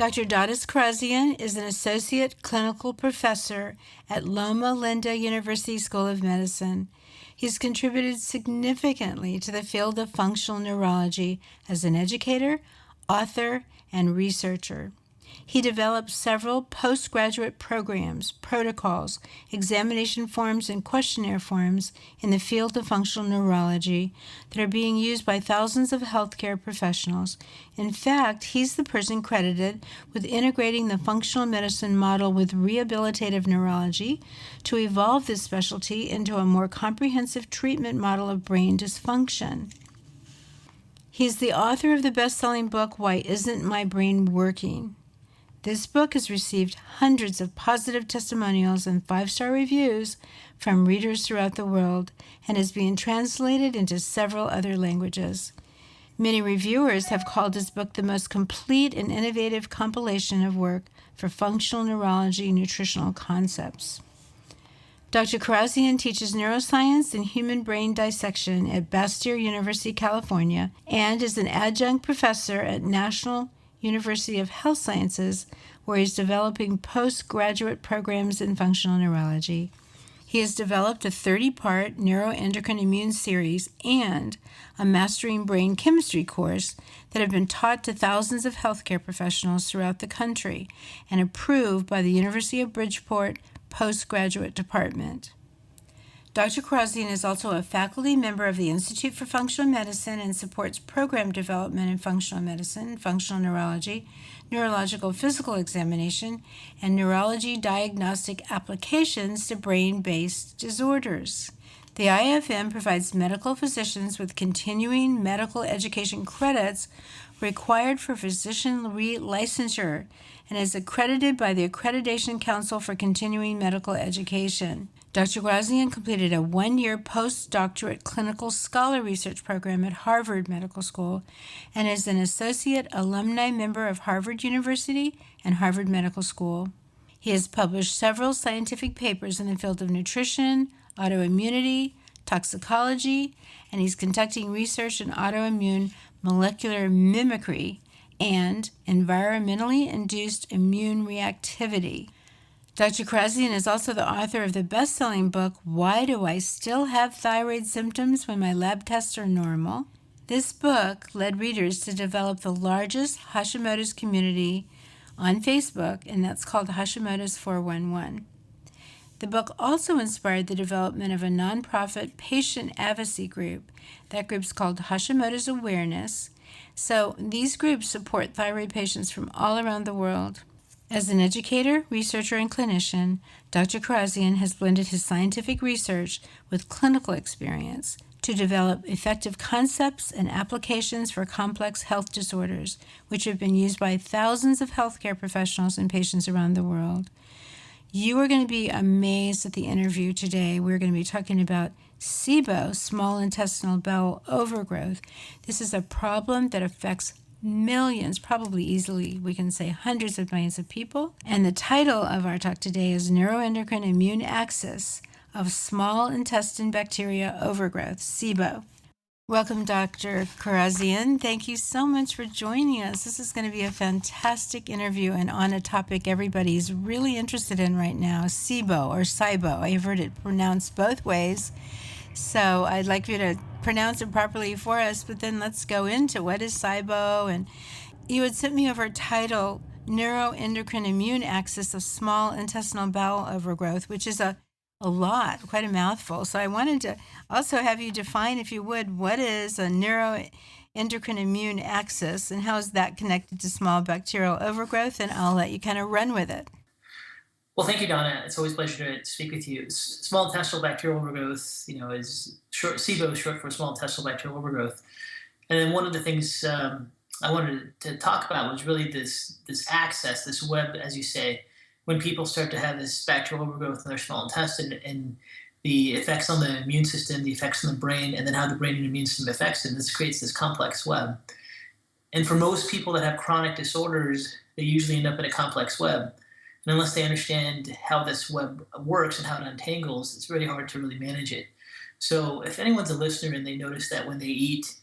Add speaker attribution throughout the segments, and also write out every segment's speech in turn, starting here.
Speaker 1: Dr. Datis is an associate clinical professor at Loma Linda University School of Medicine. He's contributed significantly to the field of functional neurology as an educator, author, and researcher. He developed several postgraduate programs, protocols, examination forms, and questionnaire forms in the field of functional neurology that are being used by thousands of healthcare professionals. In fact, he's the person credited with integrating the functional medicine model with rehabilitative neurology to evolve this specialty into a more comprehensive treatment model of brain dysfunction. He's the author of the best-selling book, Why Isn't My Brain Working? This book has received hundreds of positive testimonials and 5-star reviews from readers throughout the world and is being translated into several other languages. Many reviewers have called his book the most complete and innovative compilation of work for functional neurology nutritional concepts. Dr. Kharrazian teaches neuroscience and human brain dissection at Bastyr University, California, and is an adjunct professor at National University of Health Sciences, where he's developing postgraduate programs in functional neurology. He has developed a 30-part neuroendocrine immune series and a Mastering Brain Chemistry course that have been taught to thousands of healthcare professionals throughout the country and approved by the University of Bridgeport Postgraduate Department. Dr. Kharrazian is also a faculty member of the Institute for Functional Medicine and supports program development in functional medicine, functional neurology, neurological physical examination, and neurology diagnostic applications to brain-based disorders. The IFM provides medical physicians with continuing medical education credits required for physician licensure and is accredited by the Accreditation Council for Continuing Medical Education. Dr. Kharrazian completed a 1-year postdoctorate clinical scholar research program at Harvard Medical School and is an associate alumni member of Harvard University and Harvard Medical School. He has published several scientific papers in the field of nutrition, autoimmunity, toxicology, and he's conducting research in autoimmune molecular mimicry and environmentally induced immune reactivity. Dr. Kharrazian is also the author of the best-selling book, Why Do I Still Have Thyroid Symptoms When My Lab Tests Are Normal? This book led readers to develop the largest Hashimoto's community on Facebook, and that's called Hashimoto's 411. The book also inspired the development of a nonprofit patient advocacy group. That group's called Hashimoto's Awareness. So these groups support thyroid patients from all around the world. As an educator, researcher, and clinician, Dr. Kharrazian has blended his scientific research with clinical experience to develop effective concepts and applications for complex health disorders, which have been used by thousands of healthcare professionals and patients around the world. You are going to be amazed at the interview today. We're going to be talking about SIBO, small intestinal bowel overgrowth. This is a problem that affects millions, probably easily, we can say hundreds of millions of people. And the title of our talk today is Neuroendocrine Immune Axis of Small Intestine Bacteria Overgrowth, SIBO. Welcome, Dr. Kharrazian. Thank you so much for joining us. This is going to be a fantastic interview and on a topic everybody's really interested in right now, SIBO or SIBO. I've heard it pronounced both ways. So I'd like you to pronounce it properly for us, but then let's go into what is SIBO. And you had sent me over a title, Neuroendocrine Immune Axis of Small Intestinal Bowel Overgrowth, which is a lot, quite a mouthful. So I wanted to also have you define, if you would, what is a neuroendocrine immune axis and how is that connected to small bacterial overgrowth? And I'll let you kind of run with it.
Speaker 2: Well, thank you, Donna. It's always a pleasure to speak with you. Small intestinal bacterial overgrowth, is short. SIBO is short for small intestinal bacterial overgrowth. And then one of the things I wanted to talk about was really this access, this web, as you say, when people start to have this bacterial overgrowth in their small intestine and the effects on the immune system, the effects on the brain, and then how the brain and immune system affects it. This creates this complex web. And for most people that have chronic disorders, they usually end up in a complex web. And unless they understand how this web works and how it untangles, it's very hard to really manage it. So if anyone's a listener and they notice that when they eat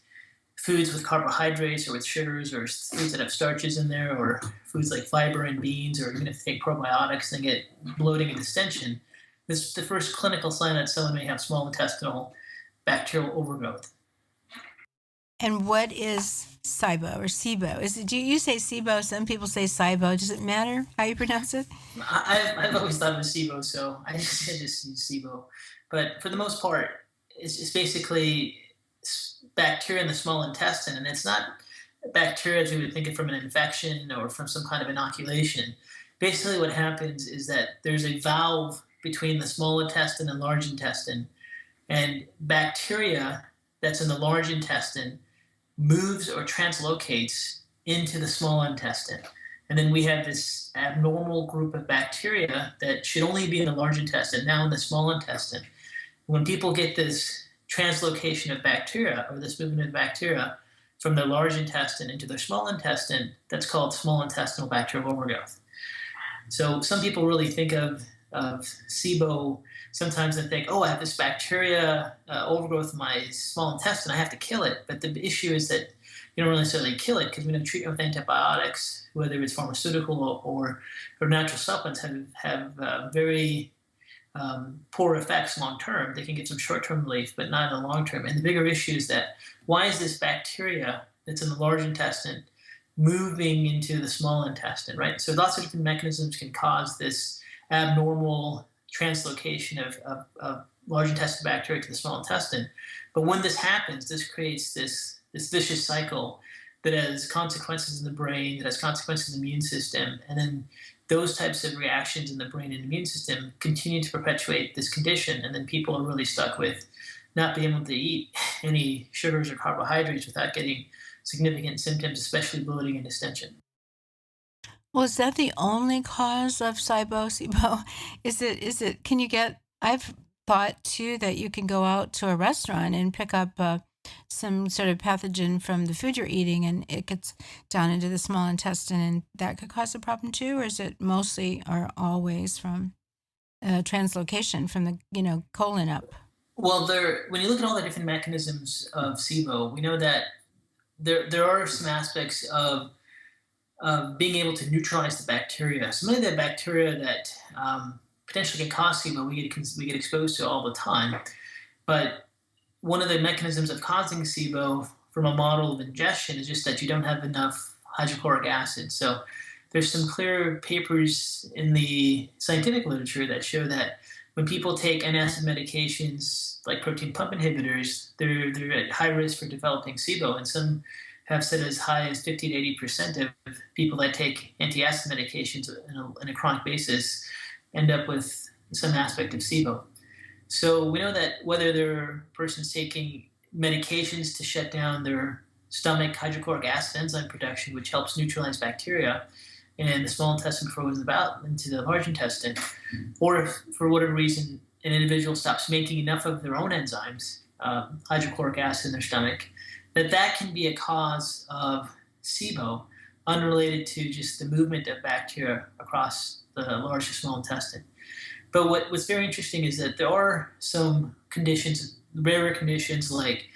Speaker 2: foods with carbohydrates or with sugars, or foods that have starches in there, or foods like fiber and beans, or even if they take probiotics and they get bloating and distension, this is the first clinical sign that someone may have small intestinal bacterial overgrowth.
Speaker 1: And what is SIBO or SIBO? Do you say SIBO? Some people say SIBO. Does it matter how you pronounce it?
Speaker 2: I've always thought it was SIBO, so I just use SIBO. But for the most part, it's basically bacteria in the small intestine, and it's not bacteria as we would think of from an infection or from some kind of inoculation. Basically, what happens is that there's a valve between the small intestine and large intestine, and bacteria that's in the large intestine moves or translocates into the small intestine. And then we have this abnormal group of bacteria that should only be in the large intestine, now in the small intestine. When people get this translocation of bacteria, or this movement of bacteria from their large intestine into their small intestine, that's called small intestinal bacterial overgrowth. So some people really think of SIBO sometimes and think, oh, I have this bacteria overgrowth in my small intestine, I have to kill it. But the issue is that you don't necessarily kill it, because we know treatment with antibiotics, whether it's pharmaceutical or natural supplements, have very poor effects long term. They can get some short term relief, but not in the long term. And the bigger issue is that why is this bacteria that's in the large intestine moving into the small intestine, right? So lots of different mechanisms can cause this abnormal translocation of large intestinal bacteria to the small intestine. But when this happens, this creates this vicious cycle that has consequences in the brain, that has consequences in the immune system, and then those types of reactions in the brain and immune system continue to perpetuate this condition, and then people are really stuck with not being able to eat any sugars or carbohydrates without getting significant symptoms, especially bloating and distension.
Speaker 1: Well, is that the only cause of SIBO? Can you get, I've thought too that you can go out to a restaurant and pick up some sort of pathogen from the food you're eating and it gets down into the small intestine and that could cause a problem too? Or is it mostly or always from translocation from the, colon up?
Speaker 2: Well, when you look at all the different mechanisms of SIBO, we know that there are some aspects of being able to neutralize the bacteria. Some of the bacteria that potentially can cause SIBO, we get exposed to all the time. But one of the mechanisms of causing SIBO from a model of ingestion is just that you don't have enough hydrochloric acid. So there's some clear papers in the scientific literature that show that when people take antacid medications like protein pump inhibitors, they're at high risk for developing SIBO, and some have said as high as 50 to 80% of people that take antacid medications on a chronic basis end up with some aspect of SIBO. So we know that whether they're persons taking medications to shut down their stomach hydrochloric acid enzyme production, which helps neutralize bacteria in the small intestine before it goes about into the large intestine, or if for whatever reason an individual stops making enough of their own enzymes, hydrochloric acid in their stomach, that can be a cause of SIBO unrelated to just the movement of bacteria across the large to small intestine. But what's very interesting is that there are some conditions, rarer conditions, like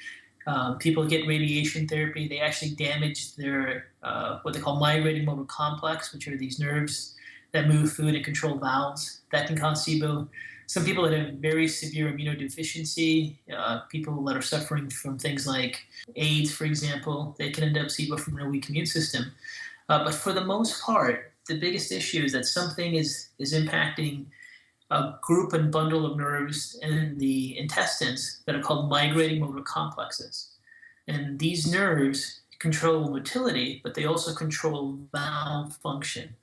Speaker 2: people get radiation therapy. They actually damage their what they call migrating motor complex, which are these nerves that move food and control valves. That can cause SIBO. Some people that have very severe immunodeficiency, people that are suffering from things like AIDS, for example, they can end up SIBO from a weak immune system. But for the most part, the biggest issue is that something is impacting a group and bundle of nerves in the intestines that are called migrating motor complexes. And these nerves control motility, but they also control valve function.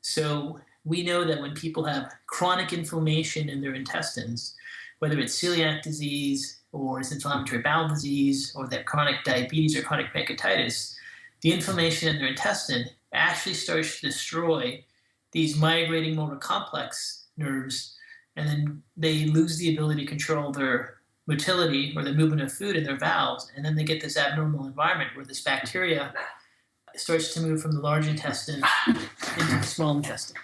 Speaker 2: So we know that when people have chronic inflammation in their intestines, whether it's celiac disease or it's inflammatory bowel disease or that chronic diabetes or chronic pancreatitis, the inflammation in their intestine actually starts to destroy these migrating motor complex nerves, and then they lose the ability to control their motility or the movement of food in their valves, and then they get this abnormal environment where this bacteria starts to move from the large intestine into the small intestine.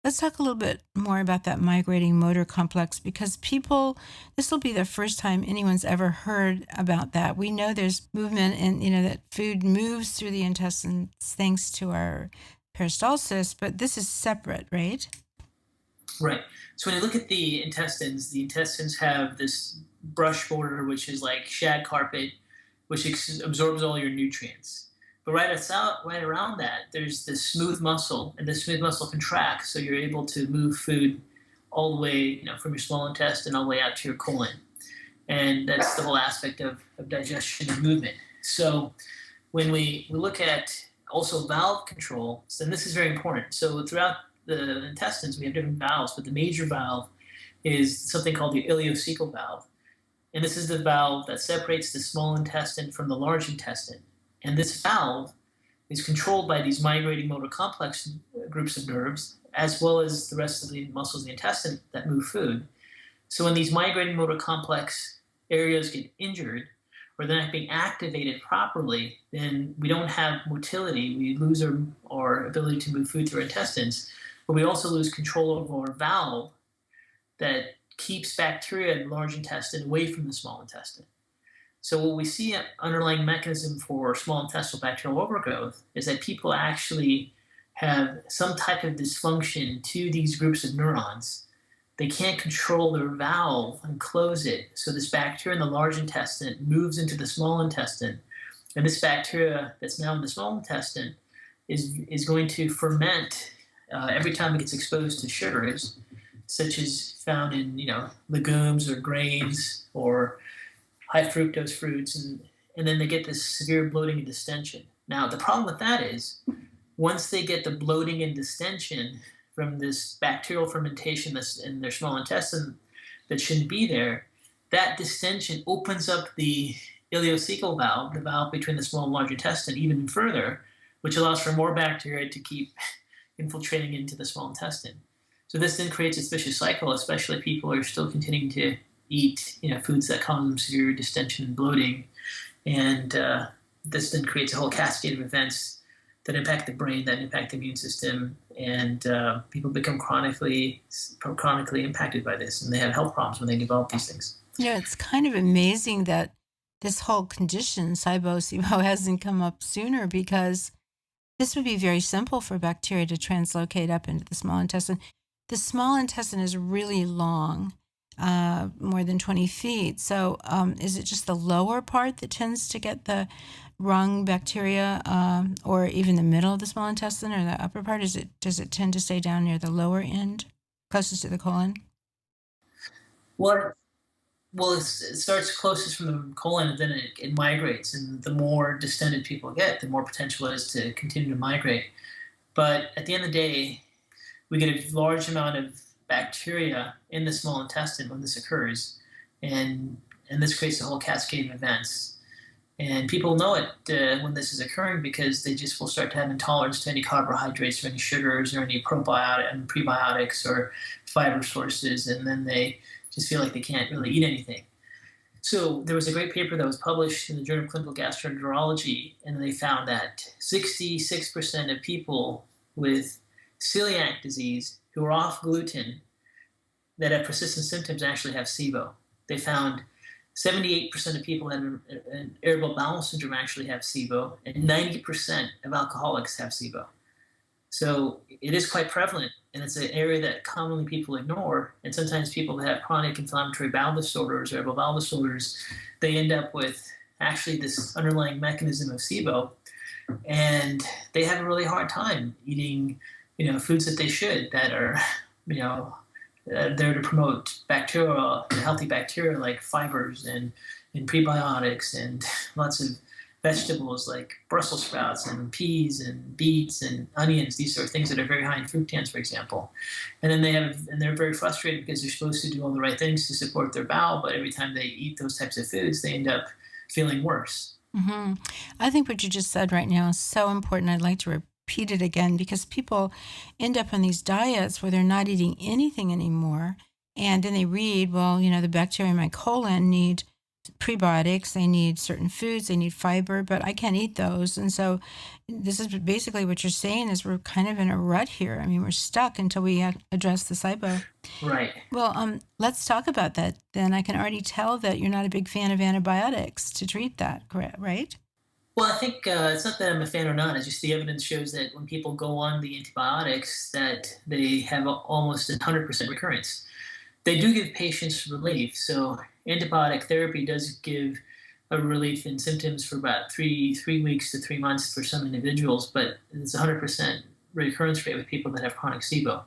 Speaker 1: Let's talk a little bit more about that migrating motor complex because this will be the first time anyone's ever heard about that. We know there's movement and, that food moves through the intestines thanks to our peristalsis, but this is separate, right?
Speaker 2: Right. So when you look at the intestines have this brush border, which is like shag carpet, which absorbs all your nutrients. But right around that, there's this smooth muscle, and the smooth muscle contracts, so you're able to move food all the way, from your small intestine all the way out to your colon, and that's the whole aspect of digestion and movement. So when we look at also valve control, and this is very important. So throughout the intestines, we have different valves, but the major valve is something called the ileocecal valve. And this is the valve that separates the small intestine from the large intestine. And this valve is controlled by these migrating motor complex groups of nerves, as well as the rest of the muscles of the intestine that move food. So when these migrating motor complex areas get injured, or they're not being activated properly, then we don't have motility. We lose our ability to move food through our intestines, but we also lose control over our valve that keeps bacteria in the large intestine away from the small intestine. So what we see an underlying mechanism for small intestinal bacterial overgrowth is that people actually have some type of dysfunction to these groups of neurons. They can't control their valve and close it. So this bacteria in the large intestine moves into the small intestine. And this bacteria that's now in the small intestine is going to ferment every time it gets exposed to sugars, such as found in legumes or grains or high fructose fruits, and then they get this severe bloating and distension. Now the problem with that is once they get the bloating and distension from this bacterial fermentation that's in their small intestine that shouldn't be there, that distension opens up the ileocecal valve, the valve between the small and large intestine, even further, which allows for more bacteria to keep infiltrating into the small intestine. So this then creates a vicious cycle, especially if people are still continuing to eat foods that cause them severe distension and bloating. And this then creates a whole cascade of events that impact the brain, that impact the immune system, and people become chronically impacted by this, and they have health problems when they develop these things.
Speaker 1: It's kind of amazing that this whole condition, SIBO hasn't come up sooner because this would be very simple for bacteria to translocate up into the small intestine. The small intestine is really long, more than 20 feet. So is it just the lower part that tends to get the wrong bacteria, or even the middle of the small intestine or the upper part? Does it tend to stay down near the lower end, closest to the colon?
Speaker 2: Well, it starts closest from the colon, and then it migrates. And the more distended people get, the more potential it is to continue to migrate. But at the end of the day, we get a large amount of bacteria in the small intestine when this occurs, and this creates a whole cascade of events. And people know it when this is occurring because they just will start to have intolerance to any carbohydrates or any sugars or any probiotic and prebiotics or fiber sources, and then they just feel like they can't really eat anything. So there was a great paper that was published in the Journal of Clinical Gastroenterology, and they found that 66% of people with celiac disease who are off gluten that have persistent symptoms actually have SIBO. They found 78% of people that have an irritable bowel syndrome actually have SIBO, and 90% of alcoholics have SIBO. So it is quite prevalent, and it's an area that commonly people ignore. And sometimes people that have chronic inflammatory bowel disorders or irritable bowel disorders, they end up with actually this underlying mechanism of SIBO, and they have a really hard time eating, foods that they should, that are, there to promote bacteria, healthy bacteria like fibers and prebiotics and lots of vegetables like Brussels sprouts and peas and beets and onions. These are things that are very high in fructans, for example. And then they're very frustrated because they're supposed to do all the right things to support their bowel, but every time they eat those types of foods, they end up feeling worse.
Speaker 1: Mm-hmm. I think what you just said right now is so important. I'd like to repeat it again because people end up on these diets where they're not eating anything anymore. And then they read, well, the bacteria in my colon need prebiotics, they need certain foods, they need fiber, but I can't eat those. And so this is basically what you're saying is we're kind of in a rut here. I mean, we're stuck until we address the SIBO.
Speaker 2: Right.
Speaker 1: Well, let's talk about that then. I can already tell that you're not a big fan of antibiotics to treat that, correct? Right?
Speaker 2: Well, I think it's not that I'm a fan or not. It's just the evidence shows that when people go on the antibiotics, that they have almost 100% recurrence. They do give patients relief. So antibiotic therapy does give a relief in symptoms for about three weeks to 3 months for some individuals, but it's 100% recurrence rate with people that have chronic SIBO.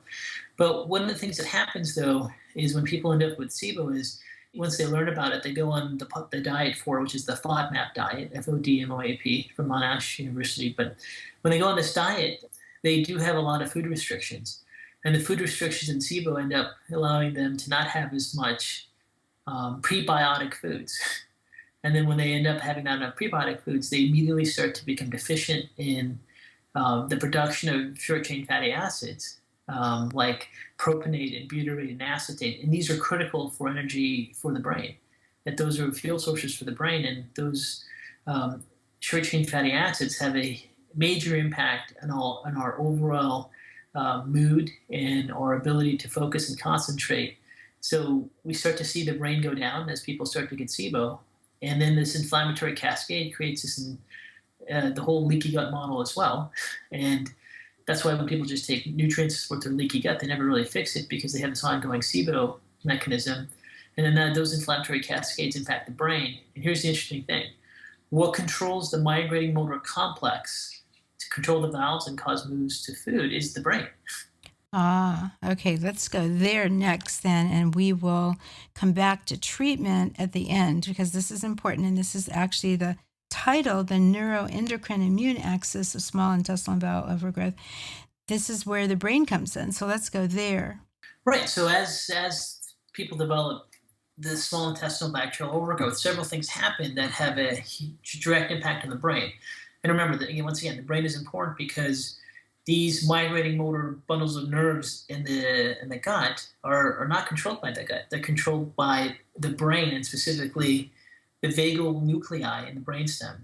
Speaker 2: But one of the things that happens though is when people end up with SIBO is once they learn about it, they go on the diet for, which is the FODMAP diet, FODMAP from Monash University. But when they go on this diet, they do have a lot of food restrictions. And the food restrictions in SIBO end up allowing them to not have as much prebiotic foods. And then when they end up having not enough prebiotic foods, they immediately start to become deficient in the production of short-chain fatty acids, like propionate and butyrate and acetate. And these are critical for energy for the brain, that those are fuel sources for the brain. And those short-chain fatty acids have a major impact on our overall mood and our ability to focus and concentrate. So we start to see the brain go down as people start to get SIBO. And then this inflammatory cascade creates this the whole leaky gut model as well. And that's why when people just take nutrients to support their leaky gut, they never really fix it because they have this ongoing SIBO mechanism. And then those inflammatory cascades impact the brain. And here's the interesting thing. What controls the migrating motor complex to control the valves and cause moves to food is the brain.
Speaker 1: Okay, let's go there next then, and we will come back to treatment at the end because this is important, and this is actually the title, the neuroendocrine immune axis of small intestinal bowel overgrowth. This is where the brain comes in, so let's go there.
Speaker 2: Right, so as people develop the small intestinal bacterial overgrowth, several things happen that have a direct impact on the brain. And remember that, once again, the brain is important because these migrating motor bundles of nerves in the gut are not controlled by the gut. They're controlled by the brain, and specifically the vagal nuclei in the brainstem.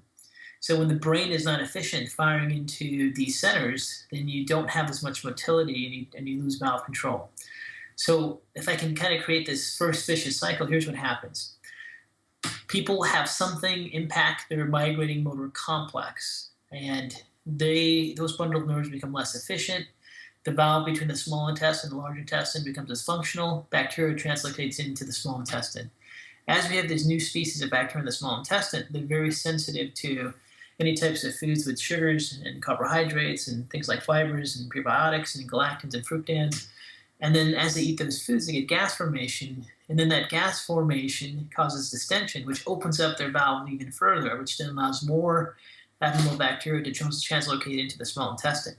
Speaker 2: So when the brain is not efficient firing into these centers, then you don't have as much motility and you lose valve control. So if I can kind of create this first vicious cycle, here's what happens. People have something impact their migrating motor complex, and those bundle of nerves become less efficient. The valve between the small intestine and the large intestine becomes dysfunctional. Bacteria translocates into the small intestine. As we have these new species of bacteria in the small intestine, they're very sensitive to any types of foods with sugars and carbohydrates and things like fibers and prebiotics and galactans and fructans. And then as they eat those foods, they get gas formation. And then that gas formation causes distension, which opens up their valve even further, which then allows more abnormal bacteria to translocate into the small intestine.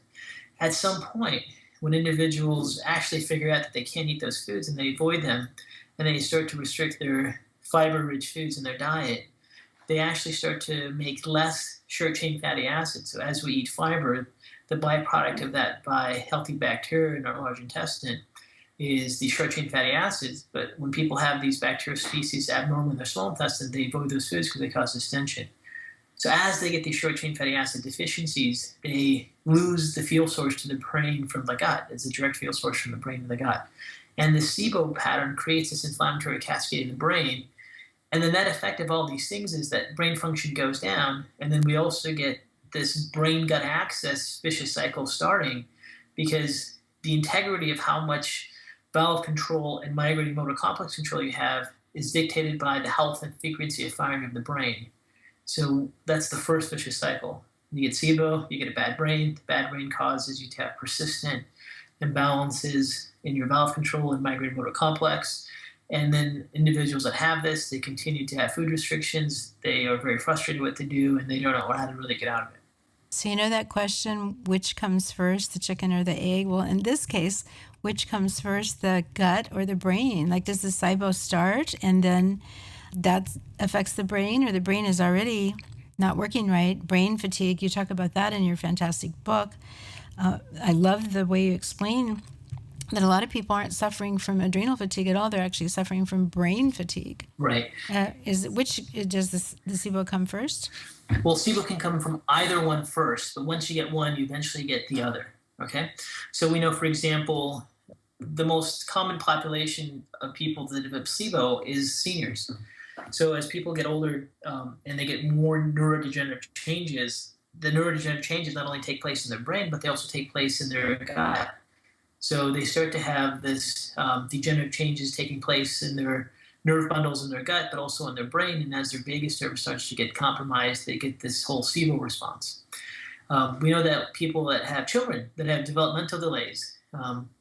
Speaker 2: At some point, when individuals actually figure out that they can't eat those foods and they avoid them, and they start to restrict their fiber-rich foods in their diet, they actually start to make less short-chain fatty acids. So as we eat fiber, the byproduct of that by healthy bacteria in our large intestine is the short-chain fatty acids. But when people have these bacterial species abnormal in their small intestine, they avoid those foods because they cause distension. So as they get these short-chain fatty acid deficiencies, they lose the fuel source to the brain from the gut. It's a direct fuel source from the brain to the gut. And the SIBO pattern creates this inflammatory cascade in the brain. And the net effect of all these things is that brain function goes down, and then we also get this brain-gut axis vicious cycle starting because the integrity of how much valve control and migrating motor complex control you have is dictated by the health and frequency of firing of the brain. So that's the first vicious cycle. You get SIBO, you get a bad brain. The bad brain causes you to have persistent imbalances in your valve control and migrating motor complex. And then individuals that have this, they continue to have food restrictions. They are very frustrated what to do, and they don't know how to really get out of it.
Speaker 1: So you know that question, which comes first, the chicken or the egg? Well, in this case, which comes first, the gut or the brain? Like, does the SIBO start and then that affects the brain, or the brain is already not working right? Brain fatigue, you talk about that in your fantastic book. I love the way you explain that a lot of people aren't suffering from adrenal fatigue at all. They're actually suffering from brain fatigue.
Speaker 2: Right.
Speaker 1: Does the SIBO come first?
Speaker 2: Well, SIBO can come from either one first, but once you get one, you eventually get the other. Okay. So we know, for example, the most common population of people that develop SIBO is seniors. So as people get older and they get more neurodegenerative changes, the neurodegenerative changes not only take place in their brain, but they also take place in their gut. So they start to have this degenerative changes taking place in their nerve bundles in their gut, but also in their brain. And as their vagus nerve starts to get compromised, they get this whole SIBO response. We know that people that have children that have developmental delays,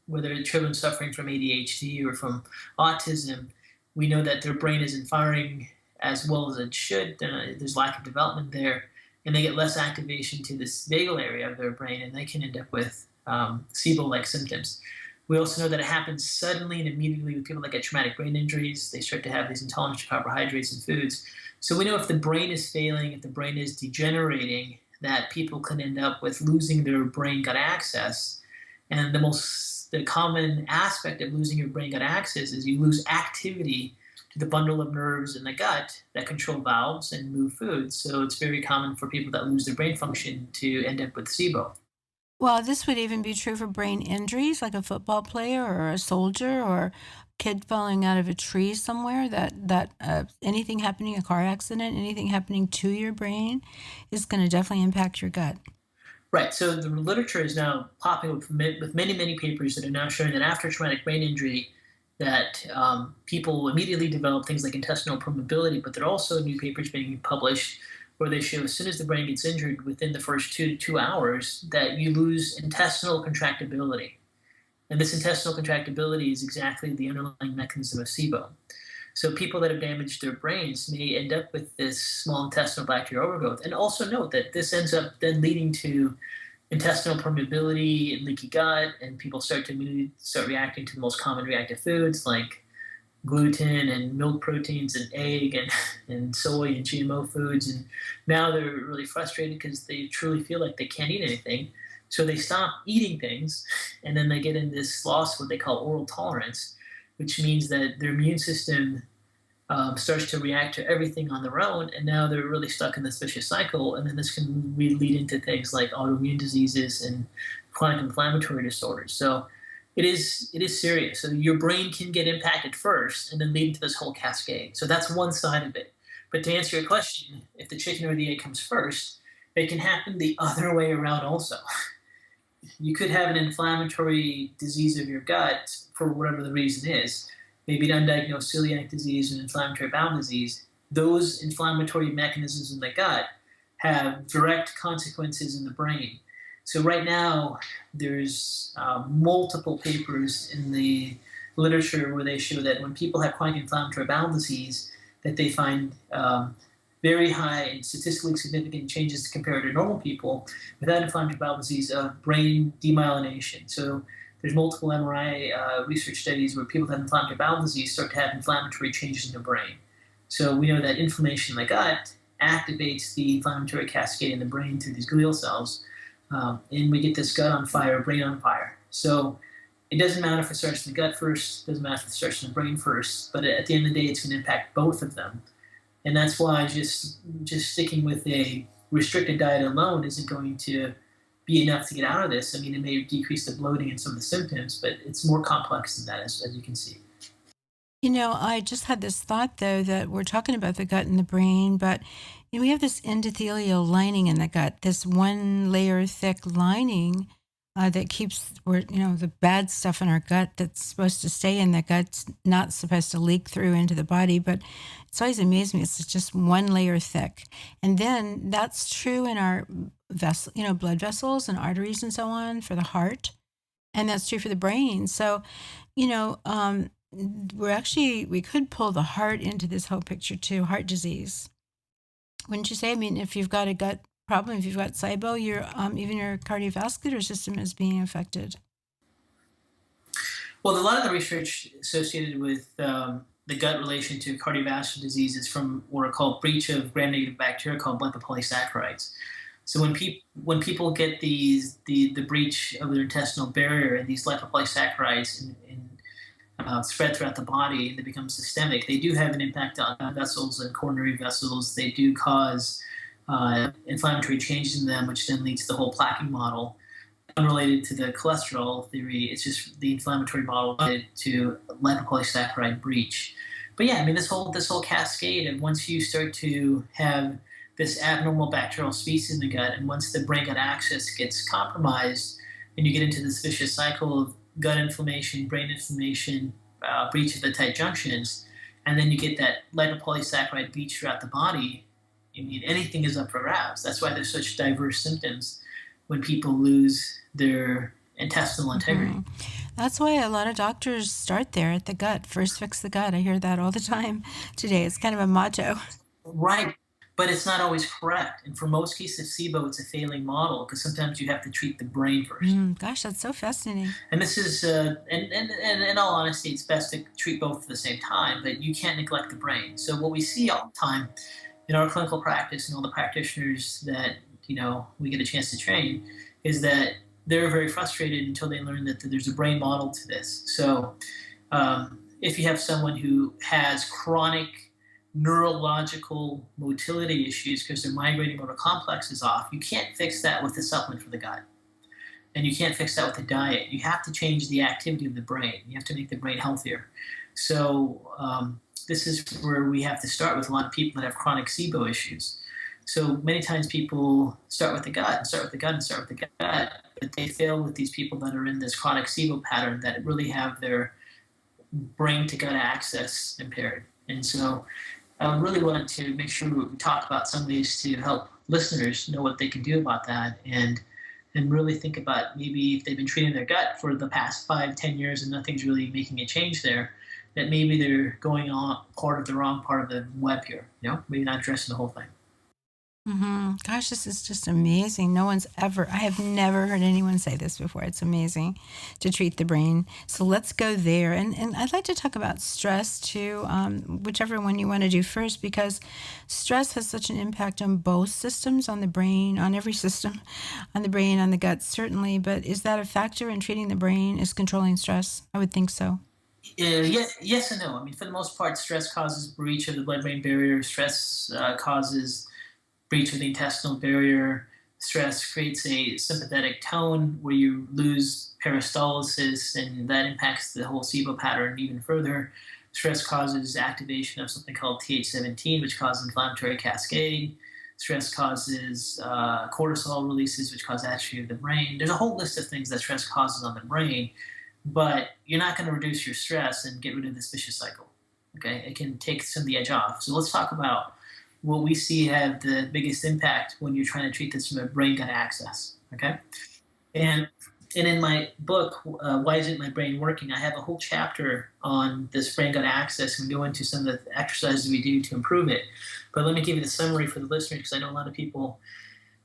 Speaker 2: whether children suffering from ADHD or from autism, we know that their brain isn't firing as well as it should. There's lack of development there, and they get less activation to this vagal area of their brain, and they can end up with SIBO-like symptoms. We also know that it happens suddenly and immediately with people that get traumatic brain injuries. They start to have these intolerance to carbohydrates and foods. So we know if the brain is failing, if the brain is degenerating, that people can end up with losing their brain-gut access. And the common aspect of losing your brain-gut access is you lose activity to the bundle of nerves in the gut that control valves and move foods. So it's very common for people that lose their brain function to end up with SIBO.
Speaker 1: Well, this would even be true for brain injuries, like a football player or a soldier or a kid falling out of a tree somewhere. That anything happening, a car accident, anything happening to your brain, is going to definitely impact your gut.
Speaker 2: Right. So the literature is now popping up with many papers that are now showing that after traumatic brain injury, that people immediately develop things like intestinal permeability, but there are also new papers being published where they show as soon as the brain gets injured within the first 2 hours that you lose intestinal contractibility. And this intestinal contractibility is exactly the underlying mechanism of SIBO. So people that have damaged their brains may end up with this small intestinal bacterial overgrowth. And also note that this ends up then leading to intestinal permeability and leaky gut, and people start reacting to the most common reactive foods like gluten and milk proteins and egg and soy and GMO foods. And now they're really frustrated because they truly feel like they can't eat anything. So they stop eating things, and then they get in this loss of what they call oral tolerance, which means that their immune system starts to react to everything on their own, and now they're really stuck in this vicious cycle, and then this can lead into things like autoimmune diseases and chronic inflammatory disorders. So it is serious. So your brain can get impacted first and then lead into this whole cascade. So that's one side of it. But to answer your question, if the chicken or the egg comes first, it can happen the other way around also. You could have an inflammatory disease of your gut for whatever the reason is, maybe an undiagnosed celiac disease or an inflammatory bowel disease. Those inflammatory mechanisms in the gut have direct consequences in the brain. So right now, there's multiple papers in the literature where they show that when people have chronic inflammatory bowel disease, that they find very high and statistically significant changes compared to normal people without inflammatory bowel disease of brain demyelination. So there's multiple MRI research studies where people that have inflammatory bowel disease start to have inflammatory changes in their brain. So we know that inflammation in the gut activates the inflammatory cascade in the brain through these glial cells, and we get this gut on fire, brain on fire. So it doesn't matter if it starts in the gut first, it doesn't matter if it starts in the brain first, but at the end of the day, it's going to impact both of them. And that's why just sticking with a restricted diet alone isn't going to be enough to get out of this. I mean, it may decrease the bloating and some of the symptoms, but it's more complex than that, as you can see.
Speaker 1: You know, I just had this thought, though, that we're talking about the gut and the brain, but we have this endothelial lining in the gut, this one layer thick lining that keeps the bad stuff in our gut that's supposed to stay in the gut's not supposed to leak through into the body. But it's always amazed me. It's just one layer thick. And then that's true in our blood vessels and arteries and so on for the heart. And that's true for the brain. So, we could pull the heart into this whole picture too, heart disease. Wouldn't you say? I mean, if you've got a gut problem, if you've got SIBO, even your cardiovascular system is being affected.
Speaker 2: Well, a lot of the research associated with the gut relation to cardiovascular disease is from what are called breach of gram-negative bacteria called lipopolysaccharides. So when people get the breach of their intestinal barrier and these lipopolysaccharides spread throughout the body and they become systemic, they do have an impact on vessels and coronary vessels. They do cause inflammatory changes in them, which then leads to the whole plaquing model. Unrelated to the cholesterol theory, it's just the inflammatory model related to lipopolysaccharide breach. But yeah, I mean this whole cascade, and once you start to have this abnormal bacterial species in the gut, and once the brain-gut axis gets compromised, and you get into this vicious cycle of gut inflammation, brain inflammation, breach of the tight junctions, and then you get that lipopolysaccharide breach throughout the body. I mean, anything is up for grabs. That's why there's such diverse symptoms when people lose their intestinal integrity.
Speaker 1: That's why a lot of doctors start there at the gut. First fix the gut. I hear that all the time today. It's kind of a motto.
Speaker 2: Right. But it's not always correct. And for most cases of SIBO, it's a failing model because sometimes you have to treat the brain first.
Speaker 1: Gosh, that's so fascinating.
Speaker 2: And this is, and in all honesty, it's best to treat both at the same time, but you can't neglect the brain. So what we see all the time in our clinical practice and all the practitioners that, we get a chance to train is that they're very frustrated until they learn that there's a brain model to this. So if you have someone who has chronic neurological motility issues because their migrating motor complex is off, you can't fix that with a supplement for the gut. And you can't fix that with a diet. You have to change the activity of the brain. You have to make the brain healthier. So this is where we have to start with a lot of people that have chronic SIBO issues. So many times people start with the gut and start with the gut and start with the gut, but they fail with these people that are in this chronic SIBO pattern that really have their brain to gut access impaired. And so I really wanted to make sure we talk about some ways to help listeners know what they can do about that and really think about maybe if they've been treating their gut for the past 5-10 years and nothing's really making a change there, that maybe they're going on the wrong part of the web here, maybe not addressing the whole thing.
Speaker 1: Gosh, this is just amazing. I have never heard anyone say this before. It's amazing to treat the brain. So let's go there. And I'd like to talk about stress too, whichever one you want to do first, because stress has such an impact on both systems, on the brain, on every system, on the brain, on the gut, certainly. But is that a factor in treating the brain, is controlling stress? I would think so.
Speaker 2: Yes and no. I mean, for the most part, stress causes breach of the blood-brain barrier. Stress causes breach of the intestinal barrier. Stress creates a sympathetic tone where you lose peristalsis, and that impacts the whole SIBO pattern even further. Stress causes activation of something called Th17, which causes inflammatory cascade. Stress causes cortisol releases, which cause atrophy of the brain. There's a whole list of things that stress causes on the brain, but you're not going to reduce your stress and get rid of this vicious cycle. Okay, it can take some of the edge off. So let's talk about what we see have the biggest impact when you're trying to treat this from a brain-gut axis. Okay, and in my book, Why Isn't My Brain Working? I have a whole chapter on this brain-gut axis and go into some of the exercises we do to improve it. But let me give you the summary for the listeners because I know a lot of people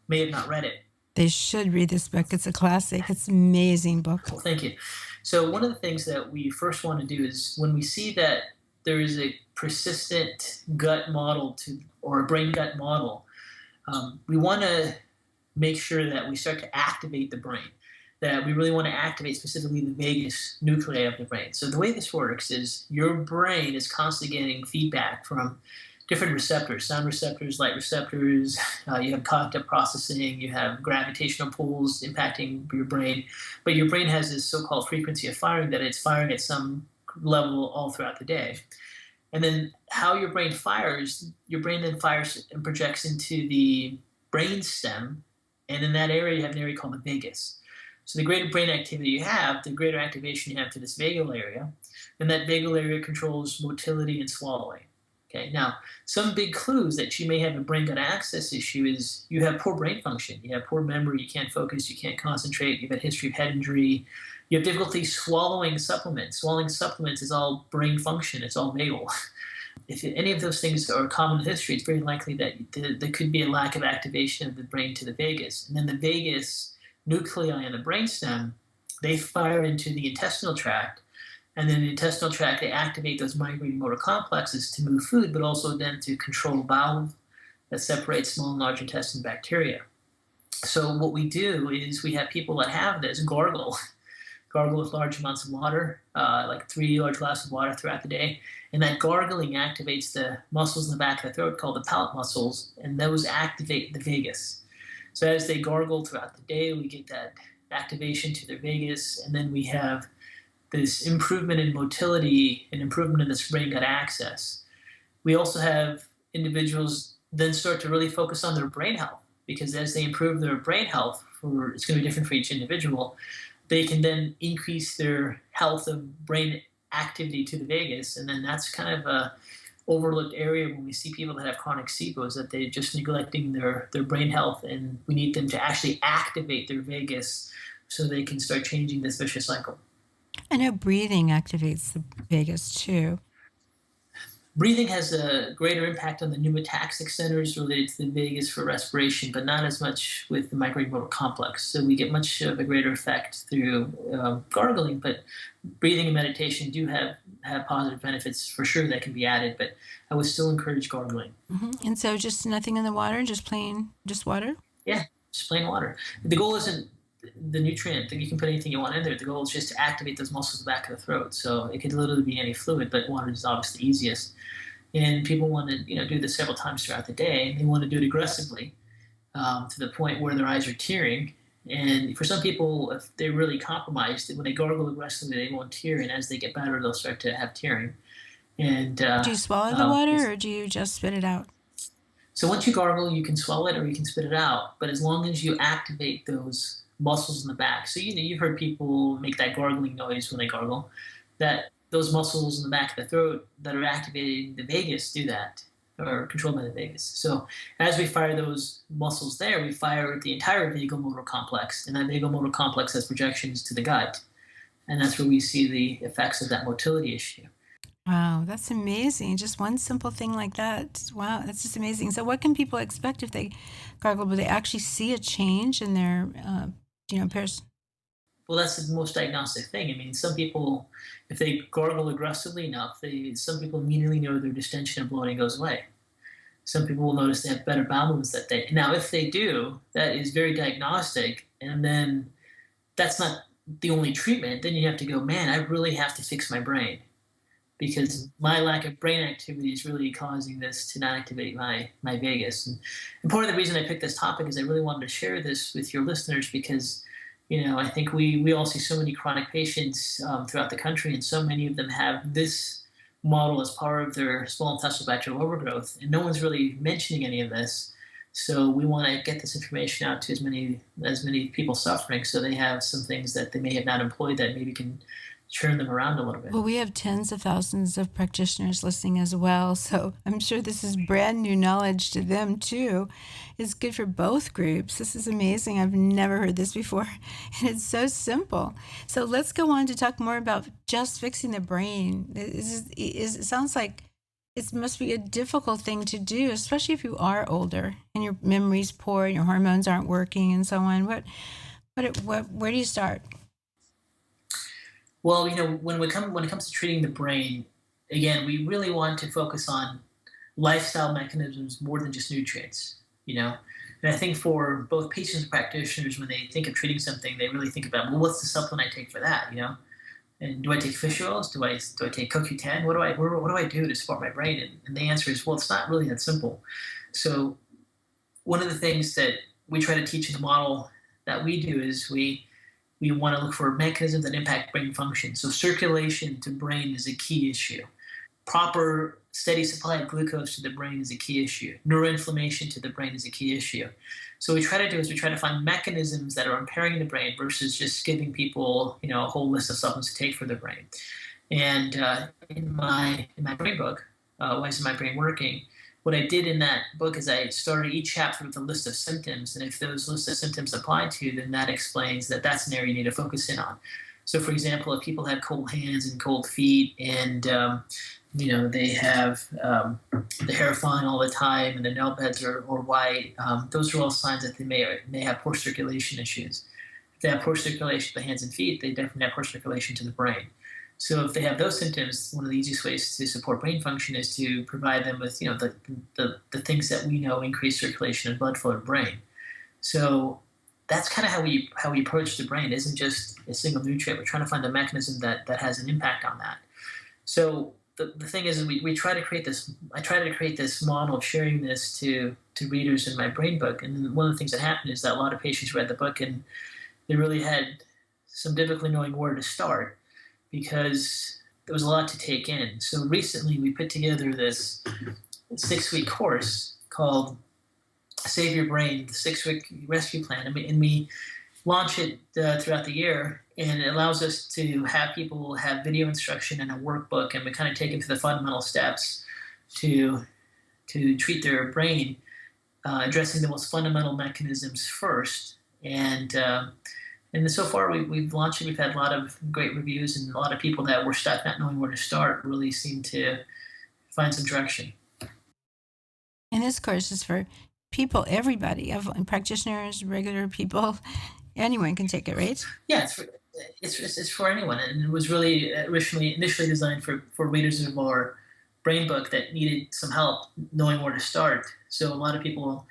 Speaker 2: may have not read it.
Speaker 1: They should read this book. It's a classic. It's an amazing book.
Speaker 2: Well, thank you. So one of the things that we first want to do is when we see that there is a persistent gut model or a brain gut model, we want to make sure that we start to activate the brain, that we really want to activate specifically the vagus nuclei of the brain. So the way this works is your brain is constantly getting feedback from different receptors, sound receptors, light receptors, you have cognitive processing, you have gravitational pulls impacting your brain, but your brain has this so-called frequency of firing that it's firing at some level all throughout the day. And then how your brain then fires and projects into the brain stem, and in that area you have an area called the vagus. So the greater brain activity you have, the greater activation you have to this vagal area, and that vagal area controls motility and swallowing. Okay, now some big clues that you may have a brain-gut axis issue is you have poor brain function, you have poor memory, you can't focus, you can't concentrate, you've had a history of head injury, you have difficulty swallowing supplements. Swallowing supplements is all brain function, it's all vagal. If any of those things are common in history, it's very likely that there could be a lack of activation of the brain to the vagus. And then the vagus nuclei in the brainstem, they fire into the intestinal tract, and then in the intestinal tract, they activate those migrating motor complexes to move food, but also then to control a valve that separates small and large intestine bacteria. So what we do is we have people that have this gargle with large amounts of water, like 3 large glasses of water throughout the day. And that gargling activates the muscles in the back of the throat called the palate muscles, and those activate the vagus. So as they gargle throughout the day, we get that activation to their vagus, and then we have this improvement in motility and improvement in this brain gut access. We also have individuals then start to really focus on their brain health, because as they improve their brain health, it's going to be different for each individual, they can then increase their health of brain activity to the vagus. And then that's kind of a overlooked area when we see people that have chronic SIBOs, that they're just neglecting their brain health, and we need them to actually activate their vagus so they can start changing this vicious cycle.
Speaker 1: I know breathing activates the vagus too.
Speaker 2: Breathing has a greater impact on the pneumataxic centers related to the vagus for respiration, but not as much with the micromotor complex. So we get much of a greater effect through gargling, but breathing and meditation do have positive benefits for sure that can be added, but I would still encourage gargling.
Speaker 1: And so just nothing in the water, just water?
Speaker 2: Yeah, just plain water. The goal isn't the nutrient that you can put anything you want in there. The goal is just to activate those muscles in the back of the throat. So it could literally be any fluid, but water is obviously the easiest. And people want to do this several times throughout the day, and they want to do it aggressively to the point where their eyes are tearing. And for some people, if they're really compromised, when they gargle aggressively, they won't tear, and as they get better, they'll start to have tearing. And
Speaker 1: do you swallow the water, or do you just spit it out?
Speaker 2: So once you gargle, you can swallow it or you can spit it out, but as long as you activate those muscles in the back. So you've heard people make that gargling noise when they gargle. That those muscles in the back of the throat that are activating the vagus do that, or controlled by the vagus. So as we fire those muscles there, we fire the entire vagomotor complex, and that vagomotor complex has projections to the gut, and that's where we see the effects of that motility issue.
Speaker 1: Wow, that's amazing. Just one simple thing like that. Wow, that's just amazing. So what can people expect if they gargle? Will they actually see a change in their, pairs?
Speaker 2: Well, that's the most diagnostic thing. I mean, some people, if they gargle aggressively enough, some people immediately know their distension and bloating goes away. Some people will notice they have better bowel movements that day. Now, if they do, that is very diagnostic, and then that's not the only treatment. Then you have to go, man, I really have to fix my brain, because my lack of brain activity is really causing this to not activate my vagus. And part of the reason I picked this topic is I really wanted to share this with your listeners, because I think we all see so many chronic patients throughout the country, and so many of them have this model as part of their small intestinal bacterial overgrowth, and no one's really mentioning any of this. So we want to get this information out to as many people suffering, so they have some things that they may have not employed that maybe can turn them around a little bit.
Speaker 1: Well, we have tens of thousands of practitioners listening as well, so I'm sure this is brand new knowledge to them too. It's good for both groups. This is amazing. I've never heard this before, and it's so simple. So let's go on to talk more about just fixing the brain. It sounds like it must be a difficult thing to do, especially if you are older and your memory's poor and your hormones aren't working and so on. Where do you start?
Speaker 2: Well, when it comes to treating the brain, again, we really want to focus on lifestyle mechanisms more than just nutrients. And I think for both patients and practitioners, when they think of treating something, they really think about, well, what's the supplement I take for that? And do I take fish oils? Do I take CoQ10? What do I do to support my brain? And the answer is, well, it's not really that simple. So one of the things that we try to teach in the model that we do is we want to look for mechanisms that impact brain function. So circulation to brain is a key issue. Proper steady supply of glucose to the brain is a key issue. Neuroinflammation to the brain is a key issue. So what we try to do is we try to find mechanisms that are impairing the brain versus just giving people, a whole list of supplements to take for the brain. And in my brain book, Why Isn't My Brain Working? What I did in that book is I started each chapter with a list of symptoms, and if those lists of symptoms apply to you, then that explains that that's an area you need to focus in on. So, for example, if people have cold hands and cold feet, and they have the hair falling all the time, and the nail beds are white, those are all signs that they may have poor circulation issues. If they have poor circulation to the hands and feet, they definitely have poor circulation to the brain. So if they have those symptoms, one of the easiest ways to support brain function is to provide them with, the things that we know increase circulation and blood flow to the brain. So that's kind of how we approach the brain. It isn't just a single nutrient. We're trying to find the mechanism that has an impact on that. So the thing is, we try to create this. I try to create this model of sharing this to readers in my brain book. And one of the things that happened is that a lot of patients read the book and they really had some difficulty knowing where to start because there was a lot to take in. So recently we put together this 6-week course called Save Your Brain, the 6-week rescue plan. And we launch it throughout the year, and it allows us to have people have video instruction and a workbook, and we kind of take them through the fundamental steps to treat their brain, addressing the most fundamental mechanisms first. And so far we've launched it. We've had a lot of great reviews, and a lot of people that were stuck not knowing where to start really seem to find some direction.
Speaker 1: And this course is for people, everybody, practitioners, regular people. Anyone can take it, right?
Speaker 2: Yeah, it's for anyone, and it was really initially designed for readers of our brain book that needed some help knowing where to start. So a lot of people,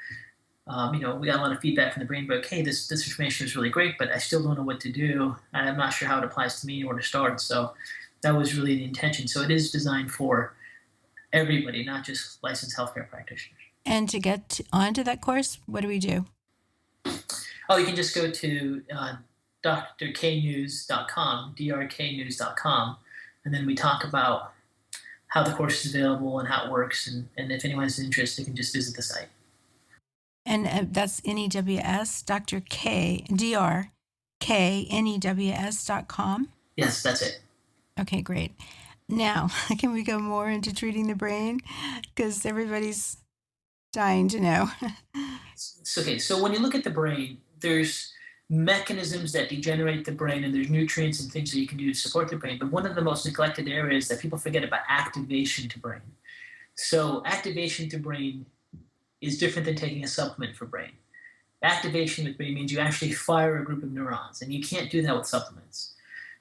Speaker 2: we got a lot of feedback from the brain book. Hey, this information is really great, but I still don't know what to do. I'm not sure how it applies to me or where to start. So that was really the intention. So it is designed for everybody, not just licensed healthcare practitioners.
Speaker 1: And to get onto that course, what do we do?
Speaker 2: Oh, you can just go to drknews.com, drknews.com, and then we talk about how the course is available and how it works, and if anyone's interested, they can just visit the site.
Speaker 1: And that's NEWS, Dr. K, DRKNEWS.com?
Speaker 2: Yes, that's it.
Speaker 1: Okay, great. Now, can we go more into treating the brain? Because everybody's dying to know.
Speaker 2: Okay, so when you look at the brain, there's mechanisms that degenerate the brain, and there's nutrients and things that you can do to support the brain. But one of the most neglected areas that people forget about activation to brain. So activation to brain is different than taking a supplement for brain. Activation with brain means you actually fire a group of neurons, and you can't do that with supplements.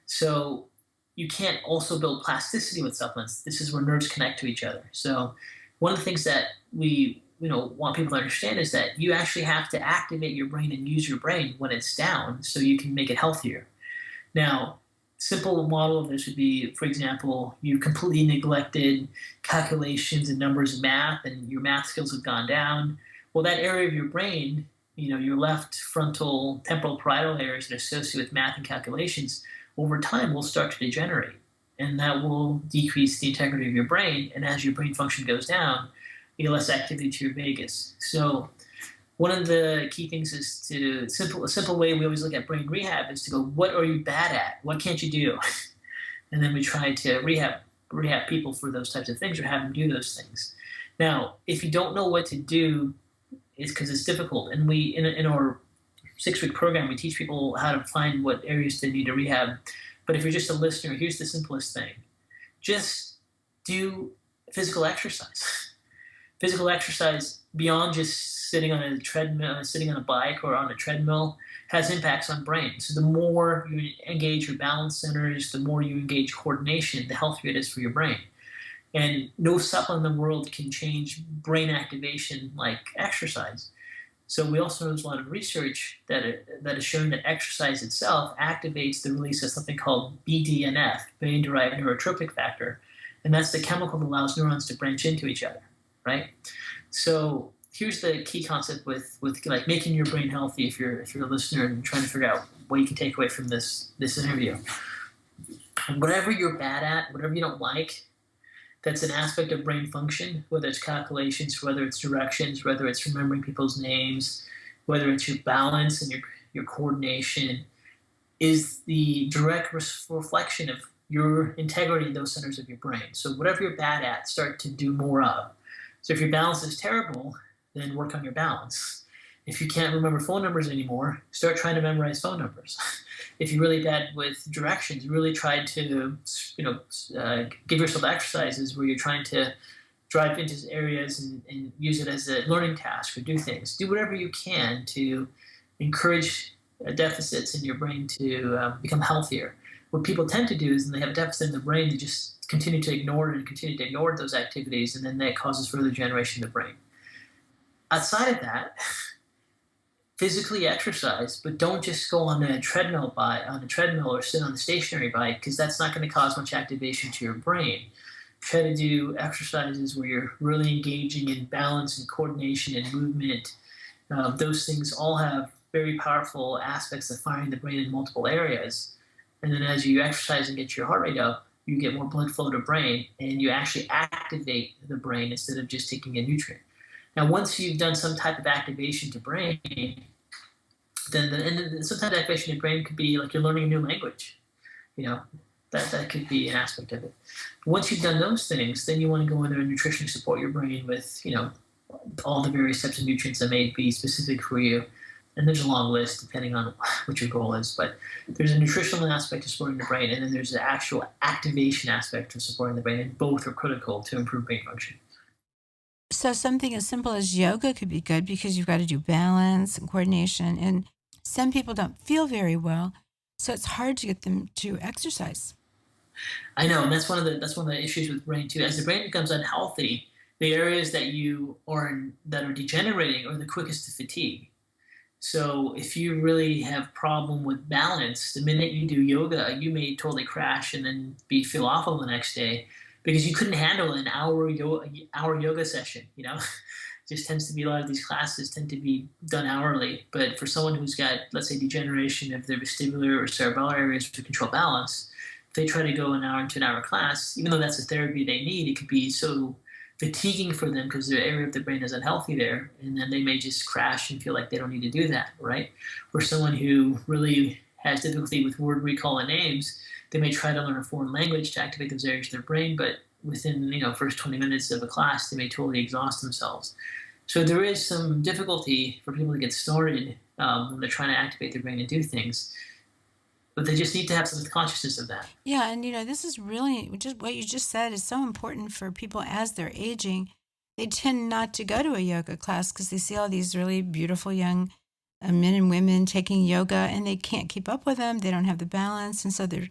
Speaker 2: So you can't also build plasticity with supplements. This is where nerves connect to each other. So one of the things that we want people to understand is that you actually have to activate your brain and use your brain when it's down so you can make it healthier. Now, simple model of this would be, for example, you completely neglected calculations and numbers and math, and your math skills have gone down. Well, that area of your brain, your left frontal temporal parietal areas that are associated with math and calculations, over time will start to degenerate, and that will decrease the integrity of your brain. And as your brain function goes down, you get less activity to your vagus. So one of the key things is a simple way we always look at brain rehab is to go, what are you bad at? What can't you do? And then we try to rehab people for those types of things, or have them do those things. Now, if you don't know what to do, it's because it's difficult. And we, in our 6-week program, we teach people how to find what areas they need to rehab. But if you're just a listener, here's the simplest thing. Just do physical exercise. Physical exercise beyond just sitting on a treadmill, sitting on a bike or on a treadmill, has impacts on brain. So the more you engage your balance centers, the more you engage coordination, the healthier it is for your brain. And no supplement in the world can change brain activation like exercise. So we also know there's a lot of research that is showing that exercise itself activates the release of something called BDNF, brain-derived neurotropic factor, and that's the chemical that allows neurons to branch into each other, right? So here's the key concept with like making your brain healthy. If you're a listener and trying to figure out what you can take away from this interview, whatever you're bad at, whatever you don't like, that's an aspect of brain function, whether it's calculations, whether it's directions, whether it's remembering people's names, whether it's your balance and your coordination, is the direct reflection of your integrity in those centers of your brain. So whatever you're bad at, start to do more of. So if your balance is terrible, then work on your balance. If you can't remember phone numbers anymore, start trying to memorize phone numbers. If you're really bad with directions, really try to give yourself exercises where you're trying to drive into areas and use it as a learning task or do things. Do whatever you can to encourage deficits in your brain to become healthier. What people tend to do is when they have a deficit in the brain, they just continue to ignore it and continue to ignore those activities, and then that causes further degeneration of the brain. Outside of that, physically exercise, but don't just go on a treadmill or sit on a stationary bike, because that's not going to cause much activation to your brain. Try to do exercises where you're really engaging in balance and coordination and movement. Those things all have very powerful aspects of firing the brain in multiple areas. And then as you exercise and get your heart rate up, you get more blood flow to brain, and you actually activate the brain instead of just taking a nutrient. Now, once you've done some type of activation to brain, then sometimes activation to brain could be like you're learning a new language. You know, that could be an aspect of it. Once you've done those things, then you want to go in there and nutritionally support your brain with, all the various types of nutrients that may be specific for you. And there's a long list depending on what your goal is. But there's a nutritional aspect to supporting the brain, and then there's the actual activation aspect of supporting the brain, and both are critical to improve brain function.
Speaker 1: So something as simple as yoga could be good because you've got to do balance and coordination. And some people don't feel very well, so it's hard to get them to exercise.
Speaker 2: I know, and that's one of the issues with brain too. As the brain becomes unhealthy, the areas that are degenerating are the quickest to fatigue. So if you really have problem with balance, the minute you do yoga, you may totally crash and then feel awful the next day because you couldn't handle an hour yoga session. Just tends to be a lot of these classes tend to be done hourly. But for someone who's got, let's say, degeneration of the vestibular or cerebellar areas to control balance, if they try to go an hour into an hour class, even though that's a therapy they need, it could be so fatiguing for them because the area of the brain is unhealthy there, and then they may just crash and feel like they don't need to do that, right? For someone who really has difficulty with word recall and names, they may try to learn a foreign language to activate those areas of their brain, but within first 20 minutes of a class, they may totally exhaust themselves. So there is some difficulty for people to get started when they're trying to activate their brain and do things, but they just need to have some consciousness of that.
Speaker 1: Yeah, and this is really just what you just said is so important for people as they're aging. They tend not to go to a yoga class because they see all these really beautiful young men and women taking yoga and they can't keep up with them. They don't have the balance, and so they're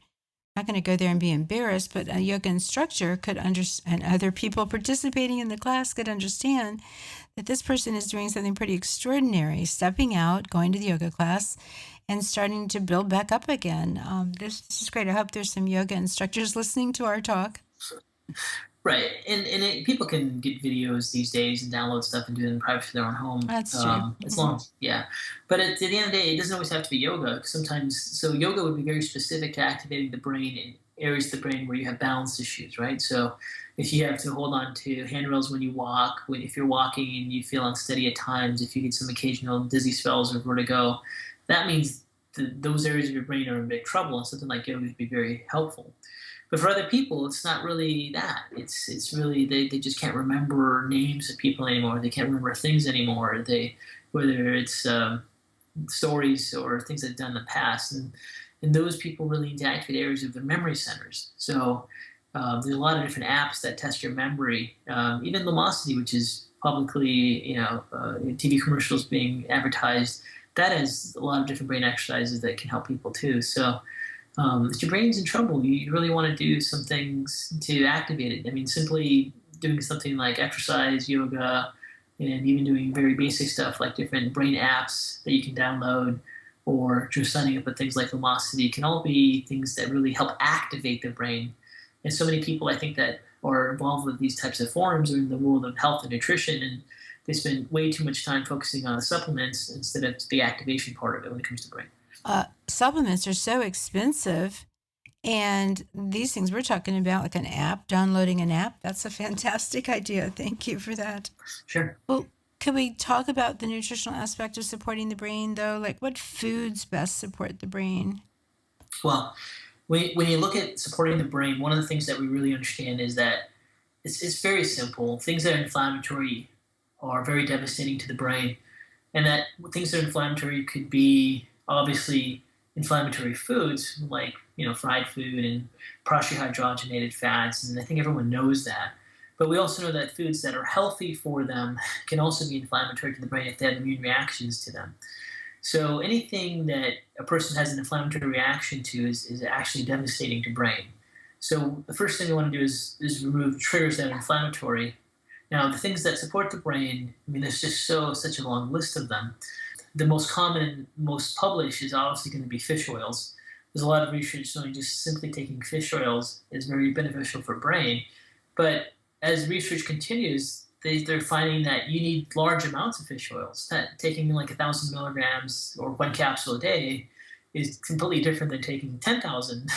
Speaker 1: not going to go there and be embarrassed. But a yoga instructor could understand, and other people participating in the class could understand that this person is doing something pretty extraordinary, stepping out, going to the yoga class, and starting to build back up again. This is great. I hope there's some yoga instructors listening to our talk.
Speaker 2: Right, and people can get videos these days and download stuff and do it in private for their own home.
Speaker 1: That's true.
Speaker 2: As long, yeah. But at the end of the day, it doesn't always have to be yoga. Sometimes, so yoga would be very specific to activating the brain in areas of the brain where you have balance issues, right? So if you have to hold on to handrails when you walk, if you're walking and you feel unsteady at times, if you get some occasional dizzy spells or vertigo, that means those areas of your brain are in big trouble, and something like yoga would be very helpful. But for other people, it's not really that. It's really they just can't remember names of people anymore. They can't remember things anymore. Whether it's stories or things they've done in the past, and those people really need to activate areas of their memory centers. So there's a lot of different apps that test your memory. Even Lumosity, which is publicly TV commercials being advertised, that has a lot of different brain exercises that can help people too. So. If your brain's in trouble, you really want to do some things to activate it. I mean, simply doing something like exercise, yoga, and even doing very basic stuff like different brain apps that you can download, or just signing up with things like Lumosity can all be things that really help activate the brain. And so many people, I think, that are involved with these types of forums are in the world of health and nutrition, and they spend way too much time focusing on the supplements instead of the activation part of it when it comes to brain.
Speaker 1: Supplements are so expensive, and these things we're talking about, like an app, downloading an app, that's a fantastic idea. Thank you for that.
Speaker 2: Sure.
Speaker 1: Well, could we talk about the nutritional aspect of supporting the brain, though? Like, what foods best support the brain?
Speaker 2: Well, when you look at supporting the brain, one of the things that we really understand is that it's very simple. Things that are inflammatory are very devastating to the brain, and that things that are inflammatory could be obviously inflammatory foods like fried food and partially hydrogenated fats, and I think everyone knows that. But we also know that foods that are healthy for them can also be inflammatory to the brain if they have immune reactions to them. So anything that a person has an inflammatory reaction to is actually devastating to brain. So the first thing we want to do is remove triggers that are inflammatory. Now, the things that support the brain, I mean, there's just such a long list of them. the most common, most published is obviously going to be fish oils. There's a lot of research showing just simply taking fish oils is very beneficial for brain. But as research continues, they're finding that you need large amounts of fish oils. That taking like 1,000 milligrams or one capsule a day is completely different than taking 10,000,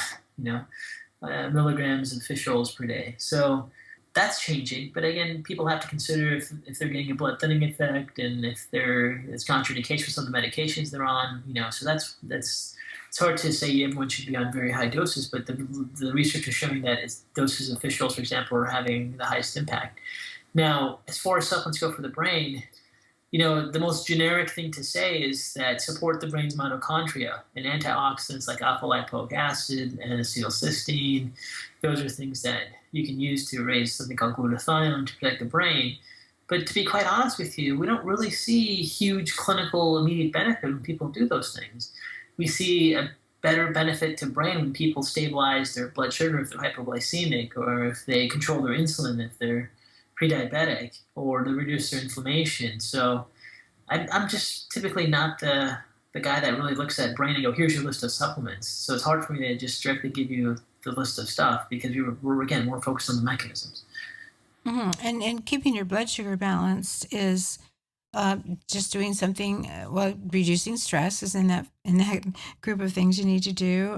Speaker 2: milligrams of fish oils per day. So that's changing. But again, people have to consider if they're getting a blood thinning effect and if it's contraindication for some of the medications they're on. So that's it's hard to say everyone should be on very high doses, but the research is showing that doses of fish oils, for example, are having the highest impact. Now, as far as supplements go for the brain, the most generic thing to say is that support the brain's mitochondria, and antioxidants like alpha-lipoic acid and acetylcysteine. Those are things that you can use to raise something called glutathione to protect the brain. But to be quite honest with you, we don't really see huge clinical immediate benefit when people do those things. We see a better benefit to brain when people stabilize their blood sugar if they're hypoglycemic, or if they control their insulin if they're pre-diabetic, or they reduce their inflammation. So I'm just typically not the guy that really looks at brain and go, here's your list of supplements. So it's hard for me to just directly give you the list of stuff because we're again more focused on the mechanisms.
Speaker 1: Mm-hmm. And keeping your blood sugar balanced is just doing something. Reducing stress is in that group of things you need to do.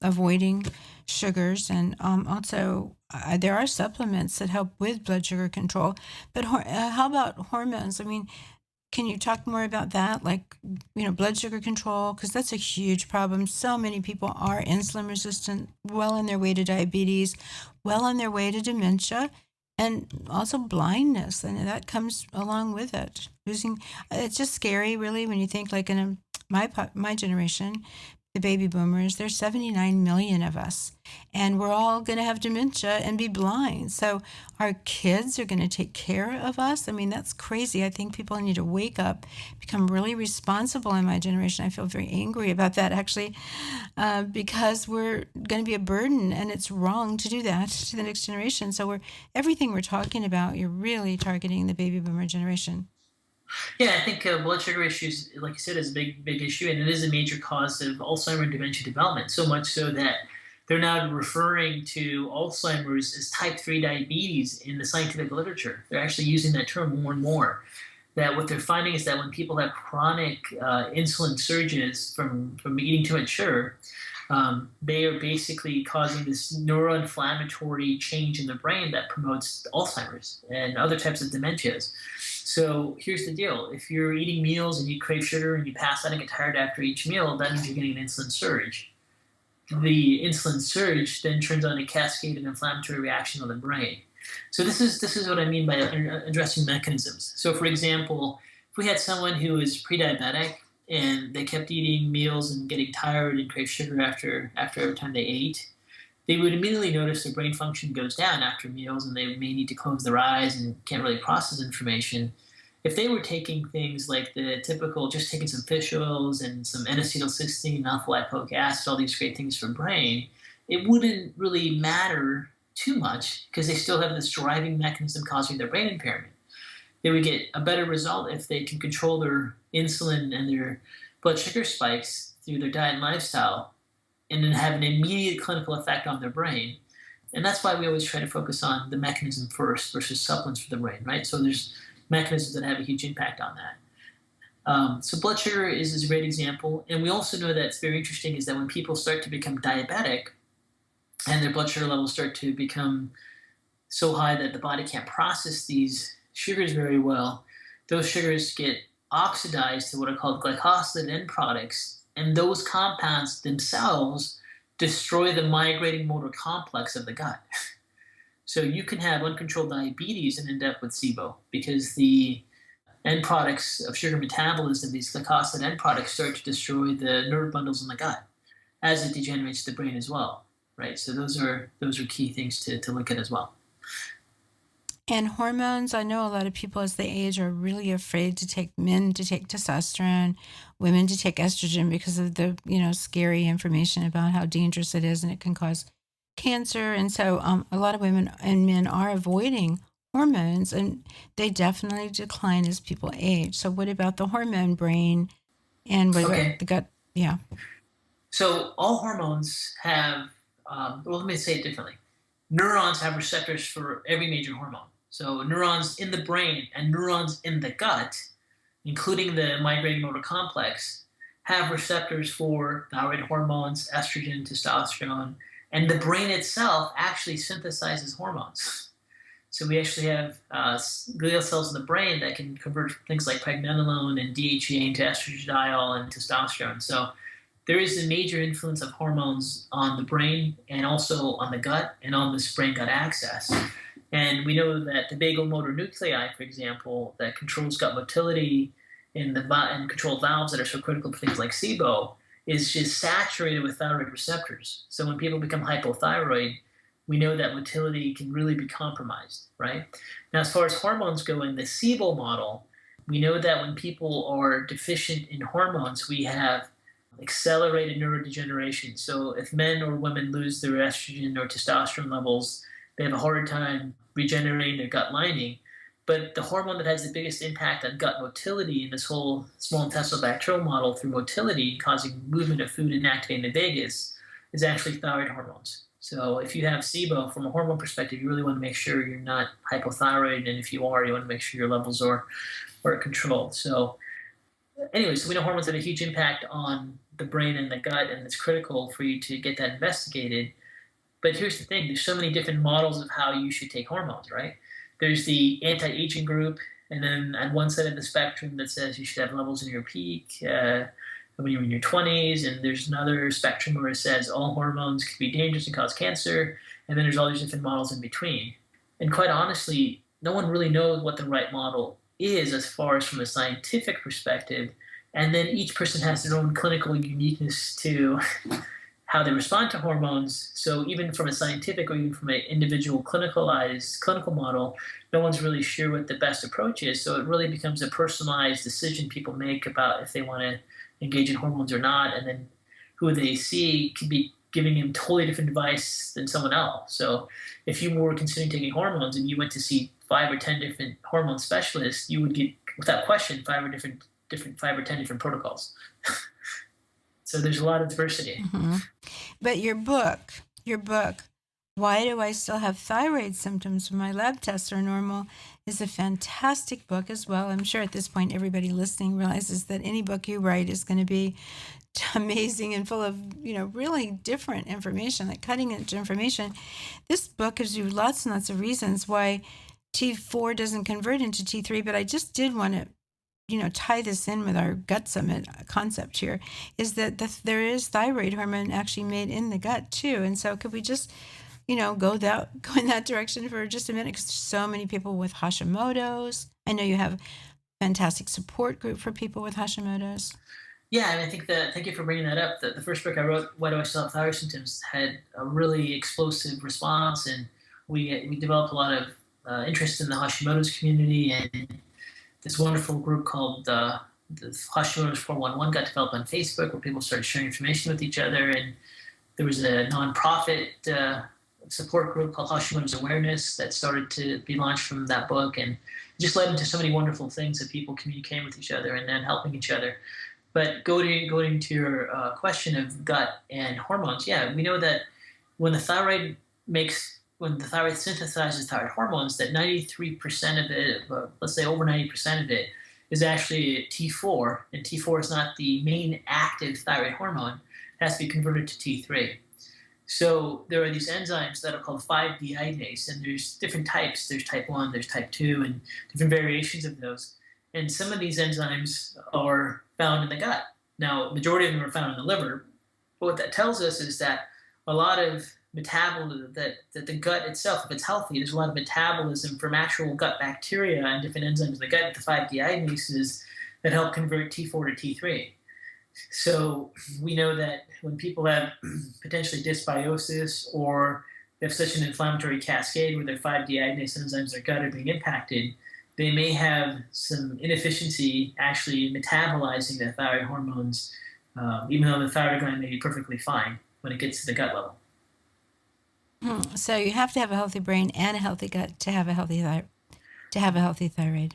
Speaker 1: Avoiding sugars, and also there are supplements that help with blood sugar control. But how about hormones? I mean, can you talk more about that? Like, blood sugar control, because that's a huge problem. So many people are insulin resistant, well on their way to diabetes, well on their way to dementia, and also blindness, and that comes along with it. It's just scary, really, when you think like in my generation, the baby boomers, there's 79 million of us, and we're all going to have dementia and be blind. So our kids are going to take care of us. I mean, that's crazy. I think people need to wake up, become really responsible in my generation. I feel very angry about that, actually, because we're going to be a burden, and it's wrong to do that to the next generation. So everything we're talking about, you're really targeting the baby boomer generation.
Speaker 2: Yeah, I think blood sugar issues, like you said, is a big issue, and it is a major cause of Alzheimer's and dementia development. So much so that they're now referring to Alzheimer's as type 3 diabetes in the scientific literature. They're actually using that term more and more. That what they're finding is that when people have chronic insulin surges from eating too much sugar, they are basically causing this neuroinflammatory change in the brain that promotes Alzheimer's and other types of dementias. So here's the deal. If you're eating meals and you crave sugar and you pass out and get tired after each meal, that means you're getting an insulin surge. The insulin surge then turns on a cascade inflammatory reaction on the brain. So this is what I mean by addressing mechanisms. So for example, if we had someone who is pre-diabetic and they kept eating meals and getting tired and crave sugar after every time they ate, they would immediately notice their brain function goes down after meals, and they may need to close their eyes and can't really process information. If they were taking things like the typical, just taking some fish oils and some N-acetylcysteine, alpha-lipoic acid, all these great things for brain, it wouldn't really matter too much because they still have this driving mechanism causing their brain impairment. They would get a better result if they can control their insulin and their blood sugar spikes through their diet and lifestyle, and then have an immediate clinical effect on their brain. And that's why we always try to focus on the mechanism first versus supplements for the brain, right? So there's mechanisms that have a huge impact on that. So blood sugar is a great example. And we also know that it's very interesting is that when people start to become diabetic and their blood sugar levels start to become so high that the body can't process these sugars very well, those sugars get oxidized to what are called glycosylated end products, and those compounds themselves destroy the migrating motor complex of the gut. So you can have uncontrolled diabetes and end up with SIBO because the end products of sugar metabolism, these glycosylated end products, start to destroy the nerve bundles in the gut as it degenerates the brain as well, right? So those are key things to look at as well.
Speaker 1: And hormones, I know a lot of people as they age are really afraid men to take testosterone, women to take estrogen because of the, scary information about how dangerous it is and it can cause cancer. And so a lot of women and men are avoiding hormones, and they definitely decline as people age. So what about the hormone brain And what about
Speaker 2: Okay.
Speaker 1: the gut? Yeah.
Speaker 2: So all hormones have, well, let me say it differently. Neurons have receptors for every major hormone. So neurons in the brain and neurons in the gut, including the migrating motor complex, have receptors for thyroid hormones, estrogen, testosterone, and the brain itself actually synthesizes hormones. So we actually have glial cells in the brain that can convert things like pregnenolone and DHEA into estradiol and testosterone. So there is a major influence of hormones on the brain and also on the gut and on this brain gut axis. And we know that the vagal motor nuclei, for example, that controls gut motility and control valves that are so critical for things like SIBO, is just saturated with thyroid receptors. So when people become hypothyroid, we know that motility can really be compromised, right? Now, as far as hormones go in the SIBO model, we know that when people are deficient in hormones, we have accelerated neurodegeneration. So if men or women lose their estrogen or testosterone levels, they have a hard time regenerating their gut lining. But the hormone that has the biggest impact on gut motility in this whole small intestinal bacterial model through motility, causing movement of food and activating the vagus, is actually thyroid hormones. So if you have SIBO, from a hormone perspective, you really want to make sure you're not hypothyroid, and if you are, you want to make sure your levels are controlled. So anyway, so we know hormones have a huge impact on the brain and the gut, and it's critical for you to get that investigated. But here's the thing: there's so many different models of how you should take hormones, right? There's the anti-aging group, and then at one side of the spectrum that says you should have levels in your peak when you're in your 20s, and there's another spectrum where it says all hormones can be dangerous and cause cancer, and then there's all these different models in between. And quite honestly, no one really knows what the right model is as far as from a scientific perspective, and then each person has their own clinical uniqueness to how they respond to hormones. So even from a scientific or even from an individual clinicalized clinical model, no one's really sure what the best approach is. So it really becomes a personalized decision people make about if they want to engage in hormones or not, and then who they see could be giving them totally different advice than someone else. So if you were considering taking hormones and you went to see 5 or 10 different hormone specialists, you would get, without question, 5 or 10 different protocols. So there's a lot of diversity.
Speaker 1: Mm-hmm. But your book, Why Do I Still Have Thyroid Symptoms When My Lab Tests Are Normal, is a fantastic book as well. I'm sure at this point everybody listening realizes that any book you write is going to be amazing and full of, really different information, like cutting edge information. This book gives you lots and lots of reasons why T4 doesn't convert into T3, but I just did want to tie this in with our gut summit concept here, is that there is thyroid hormone actually made in the gut too. And so could we just, go in that direction for just a minute? Because there's so many people with Hashimoto's. I know you have a fantastic support group for people with Hashimoto's.
Speaker 2: Yeah, and I think that, thank you for bringing that up. The first book I wrote, Why Do I Still Have Thyroid Symptoms, had a really explosive response, and we developed a lot of interest in the Hashimoto's community, and this wonderful group called the Hashimoto's 411 got developed on Facebook, where people started sharing information with each other, and there was a nonprofit support group called Hashimoto's Awareness that started to be launched from that book, and it just led into so many wonderful things of people communicating with each other and then helping each other. But going to your question of gut and hormones, yeah, we know that when the thyroid synthesizes thyroid hormones, that 93% of it, let's say over 90% of it, is actually T4, and T4 is not the main active thyroid hormone. It has to be converted to T3. So there are these enzymes that are called 5-deiodinase, and there's different types. There's type 1, there's type 2, and different variations of those. And some of these enzymes are found in the gut. Now, the majority of them are found in the liver. But what that tells us is that a lot of metabolism, that the gut itself, if it's healthy, there's a lot of metabolism from actual gut bacteria and different enzymes in the gut, the 5-deiodinases, that help convert T4 to T3. So we know that when people have potentially dysbiosis, or they have such an inflammatory cascade where their 5-deiodinase enzymes in their gut are being impacted, they may have some inefficiency actually metabolizing the thyroid hormones, even though the thyroid gland may be perfectly fine when it gets to the gut level.
Speaker 1: So you have to have a healthy brain and a healthy gut to have a healthy thyroid.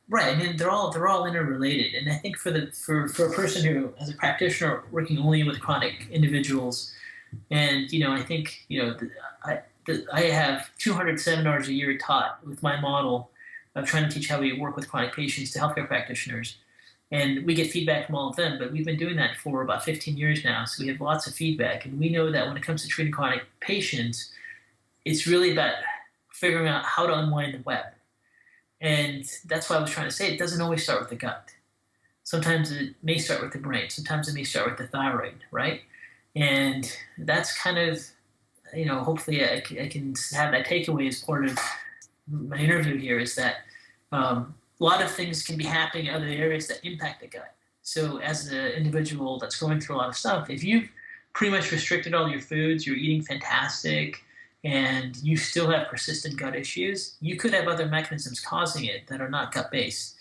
Speaker 2: Right. I mean, they're all interrelated, and I think for a person who, as a practitioner, working only with chronic individuals, and I think I have 200 seminars a year taught with my model of trying to teach how we work with chronic patients to healthcare practitioners, and we get feedback from all of them. But we've been doing that for about 15 years now, so we have lots of feedback, and we know that when it comes to treating chronic patients, it's really about figuring out how to unwind the web. And that's why I was trying to say it doesn't always start with the gut. Sometimes it may start with the brain. Sometimes it may start with the thyroid, right? And that's kind of, hopefully I can have that takeaway as part of my interview here is that a lot of things can be happening in other areas that impact the gut. So as an individual that's going through a lot of stuff, if you've pretty much restricted all your foods, you're eating fantastic, and you still have persistent gut issues, you could have other mechanisms causing it that are not gut based,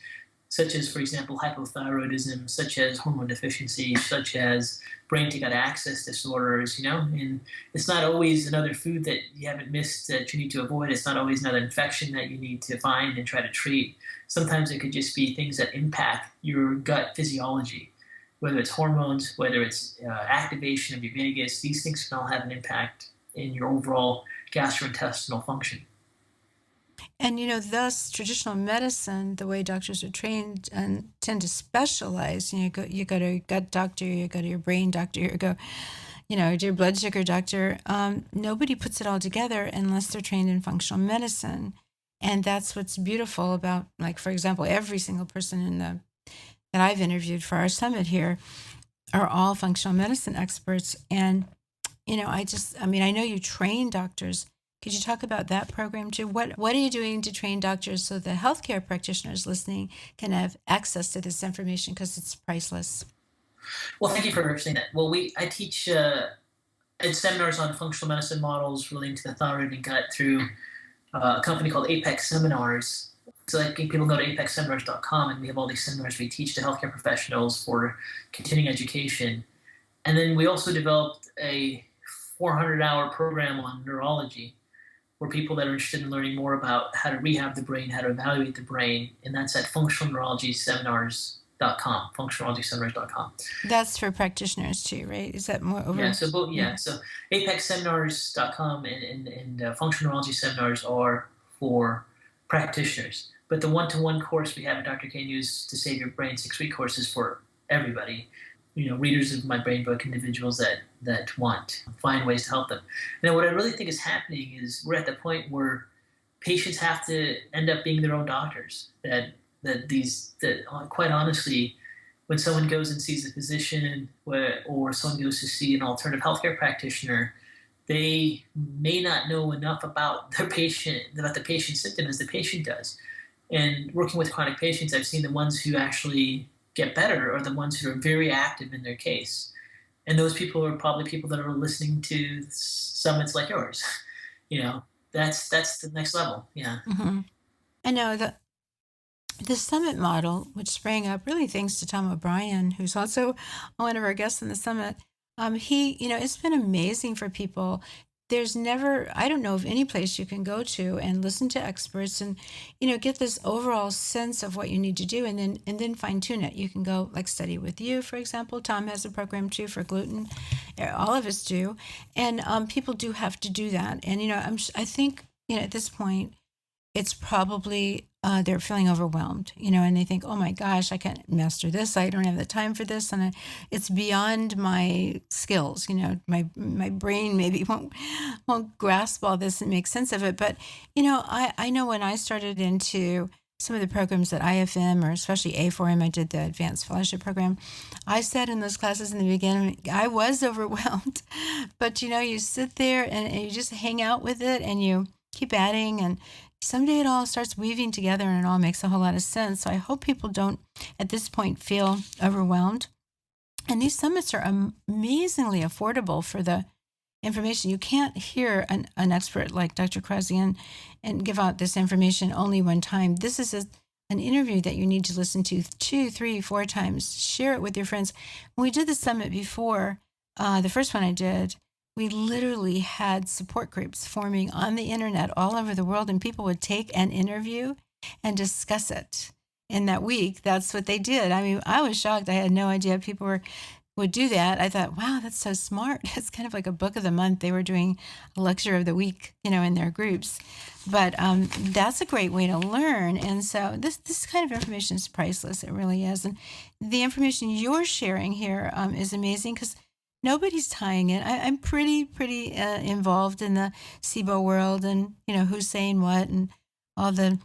Speaker 2: such as, for example, hypothyroidism, such as hormone deficiency, such as brain to gut access disorders, and it's not always another food that you haven't missed that you need to avoid. It's not always another infection that you need to find and try to treat. Sometimes it could just be things that impact your gut physiology, whether it's hormones, whether it's activation of your vagus. These things can all have an impact in your overall gastrointestinal function.
Speaker 1: And thus traditional medicine, the way doctors are trained and tend to specialize, you go to your gut doctor, you go to your brain doctor, you go, to your blood sugar doctor. Nobody puts it all together unless they're trained in functional medicine. And that's what's beautiful about, like, for example, every single person that I've interviewed for our summit here are all functional medicine experts. And, I know you train doctors. Could you talk about that program too? What are you doing to train doctors so the healthcare practitioners listening can have access to this information because it's priceless?
Speaker 2: Well, thank you for saying that. Well, I teach seminars on functional medicine models relating to the thyroid and gut through a company called Apex Seminars. So like people go to apexseminars.com, and we have all these seminars we teach to healthcare professionals for continuing education. And then we also developed a 400-hour program on neurology for people that are interested in learning more about how to rehab the brain, how to evaluate the brain, and that's at functionalneurologyseminars.com.
Speaker 1: That's for practitioners too, right? Is that more over?
Speaker 2: Yeah, so apexseminars.com and functional neurology seminars are for practitioners. But the one-to-one course we have at Dr. K News to Save Your Brain 6-week course is for everybody. Readers of my brain book, individuals that want find ways to help them. Now, what I really think is happening is we're at the point where patients have to end up being their own doctors. That quite honestly, when someone goes and sees a physician or someone goes to see an alternative healthcare practitioner, they may not know enough about the patient's symptom as the patient does. And working with chronic patients, I've seen the ones who actually get better are the ones who are very active in their case. And those people are probably people that are listening to summits like yours. That's the next level. Yeah.
Speaker 1: Mm-hmm. I know the summit model, which sprang up really thanks to Tom O'Brien, who's also one of our guests in the summit. It's been amazing for people. I don't know of any place you can go to and listen to experts and, get this overall sense of what you need to do and then fine tune it. You can go like Study With You, for example. Tom has a program too for gluten. All of us do. And people do have to do that. And, I think, at this point, it's probably they're feeling overwhelmed, and they think, oh my gosh, I can't master this. I don't have the time for this. And it's beyond my skills. My brain maybe won't grasp all this and make sense of it. But, I know when I started into some of the programs at IFM or especially A4M, I did the Advanced Fellowship Program. I sat in those classes in the beginning. I was overwhelmed. But, you sit there and you just hang out with it and you keep adding, and someday it all starts weaving together and it all makes a whole lot of sense. So I hope people don't, at this point, feel overwhelmed. And these summits are amazingly affordable for the information. You can't hear an expert like Dr. Kharrazian and give out this information only one time. This is an interview that you need to listen to 2, 3, 4 times. Share it with your friends. When we did the summit before, the first one I did, we literally had support groups forming on the internet all over the world, and people would take an interview and discuss it in that week, that's what they did. I mean, I was shocked. I had no idea would do that. I thought, wow, that's so smart. It's kind of like a book of the month. They were doing a lecture of the week, in their groups. But that's a great way to learn. And so this kind of information is priceless. It really is. And the information you're sharing here is amazing because nobody's tying it. I'm pretty involved in the SIBO world and, who's saying what and all the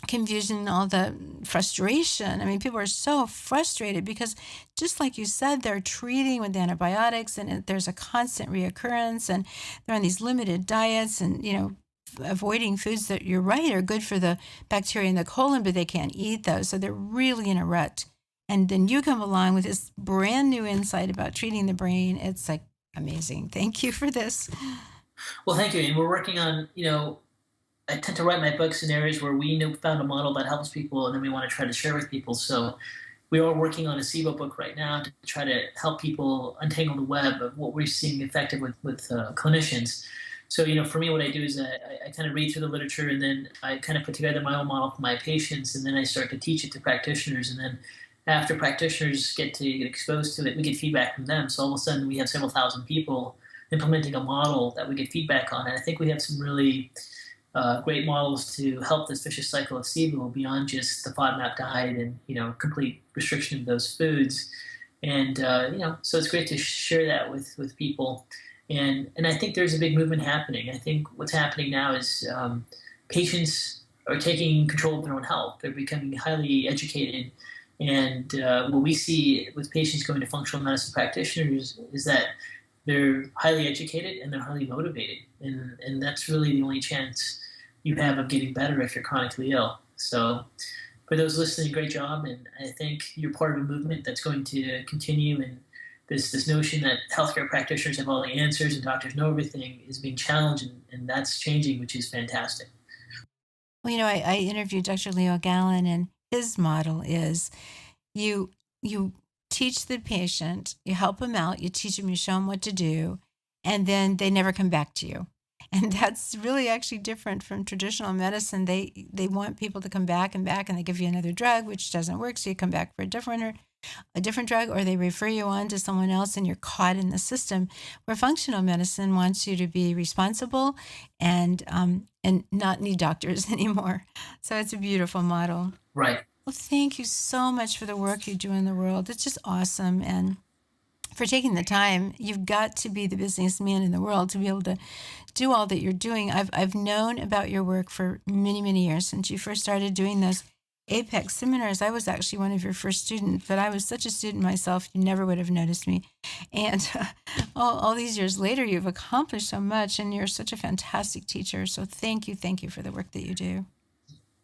Speaker 1: confusion, all the frustration. I mean, people are so frustrated because just like you said, they're treating with antibiotics and there's a constant reoccurrence and they're on these limited diets and, avoiding foods that you're right are good for the bacteria in the colon, but they can't eat those. So they're really in a rut. And then you come along with this brand new insight about treating the brain. It's like amazing. Thank you for this.
Speaker 2: Well, thank you. And we're working on, I tend to write my books in areas where we found a model that helps people, and then we want to try to share with people. So we are working on a SIBO book right now to try to help people untangle the web of what we're seeing effective with clinicians. So, for me, what I do is I kind of read through the literature, and then I kind of put together my own model for my patients, and then I start to teach it to practitioners. And then after practitioners get exposed to it, we get feedback from them. So all of a sudden, we have several thousand people implementing a model that we get feedback on. And I think we have some really great models to help this vicious cycle of SIBO beyond just the FODMAP diet and complete restriction of those foods. And so it's great to share that with people. And I think there's a big movement happening. I think what's happening now is patients are taking control of their own health. They're becoming highly educated. And what we see with patients going to functional medicine practitioners is that they're highly educated and they're highly motivated. And that's really the only chance you have of getting better if you're chronically ill. So for those listening, great job. And I think you're part of a movement that's going to continue. And this notion that healthcare practitioners have all the answers and doctors know everything is being challenged, and that's changing, which is fantastic.
Speaker 1: Well, I interviewed Dr. Leo Gallen, and his model is you teach the patient, you help them out, you teach them, you show them what to do, and then they never come back to you. And that's really actually different from traditional medicine. They want people to come back and back, and they give you another drug, which doesn't work, so you come back for a different drug, or they refer you on to someone else, and you're caught in the system. Where functional medicine wants you to be responsible and not need doctors anymore. So it's a beautiful model.
Speaker 2: Right.
Speaker 1: Well, thank you so much for the work you do in the world. It's just awesome. And for taking the time. You've got to be the businessman in the world to be able to do all that you're doing. I've known about your work for many, many years since you first started doing those Apex seminars. I was actually one of your first students, but I was such a student myself, you never would have noticed me. And all these years later, you've accomplished so much, and you're such a fantastic teacher. So thank you for the work that you do.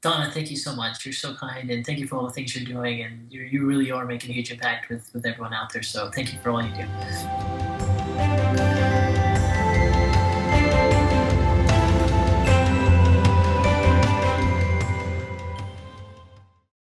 Speaker 2: Donna, thank you so much. You're so kind, and thank you for all the things you're doing. And you really are making a huge impact with everyone out there. So thank you for all you do.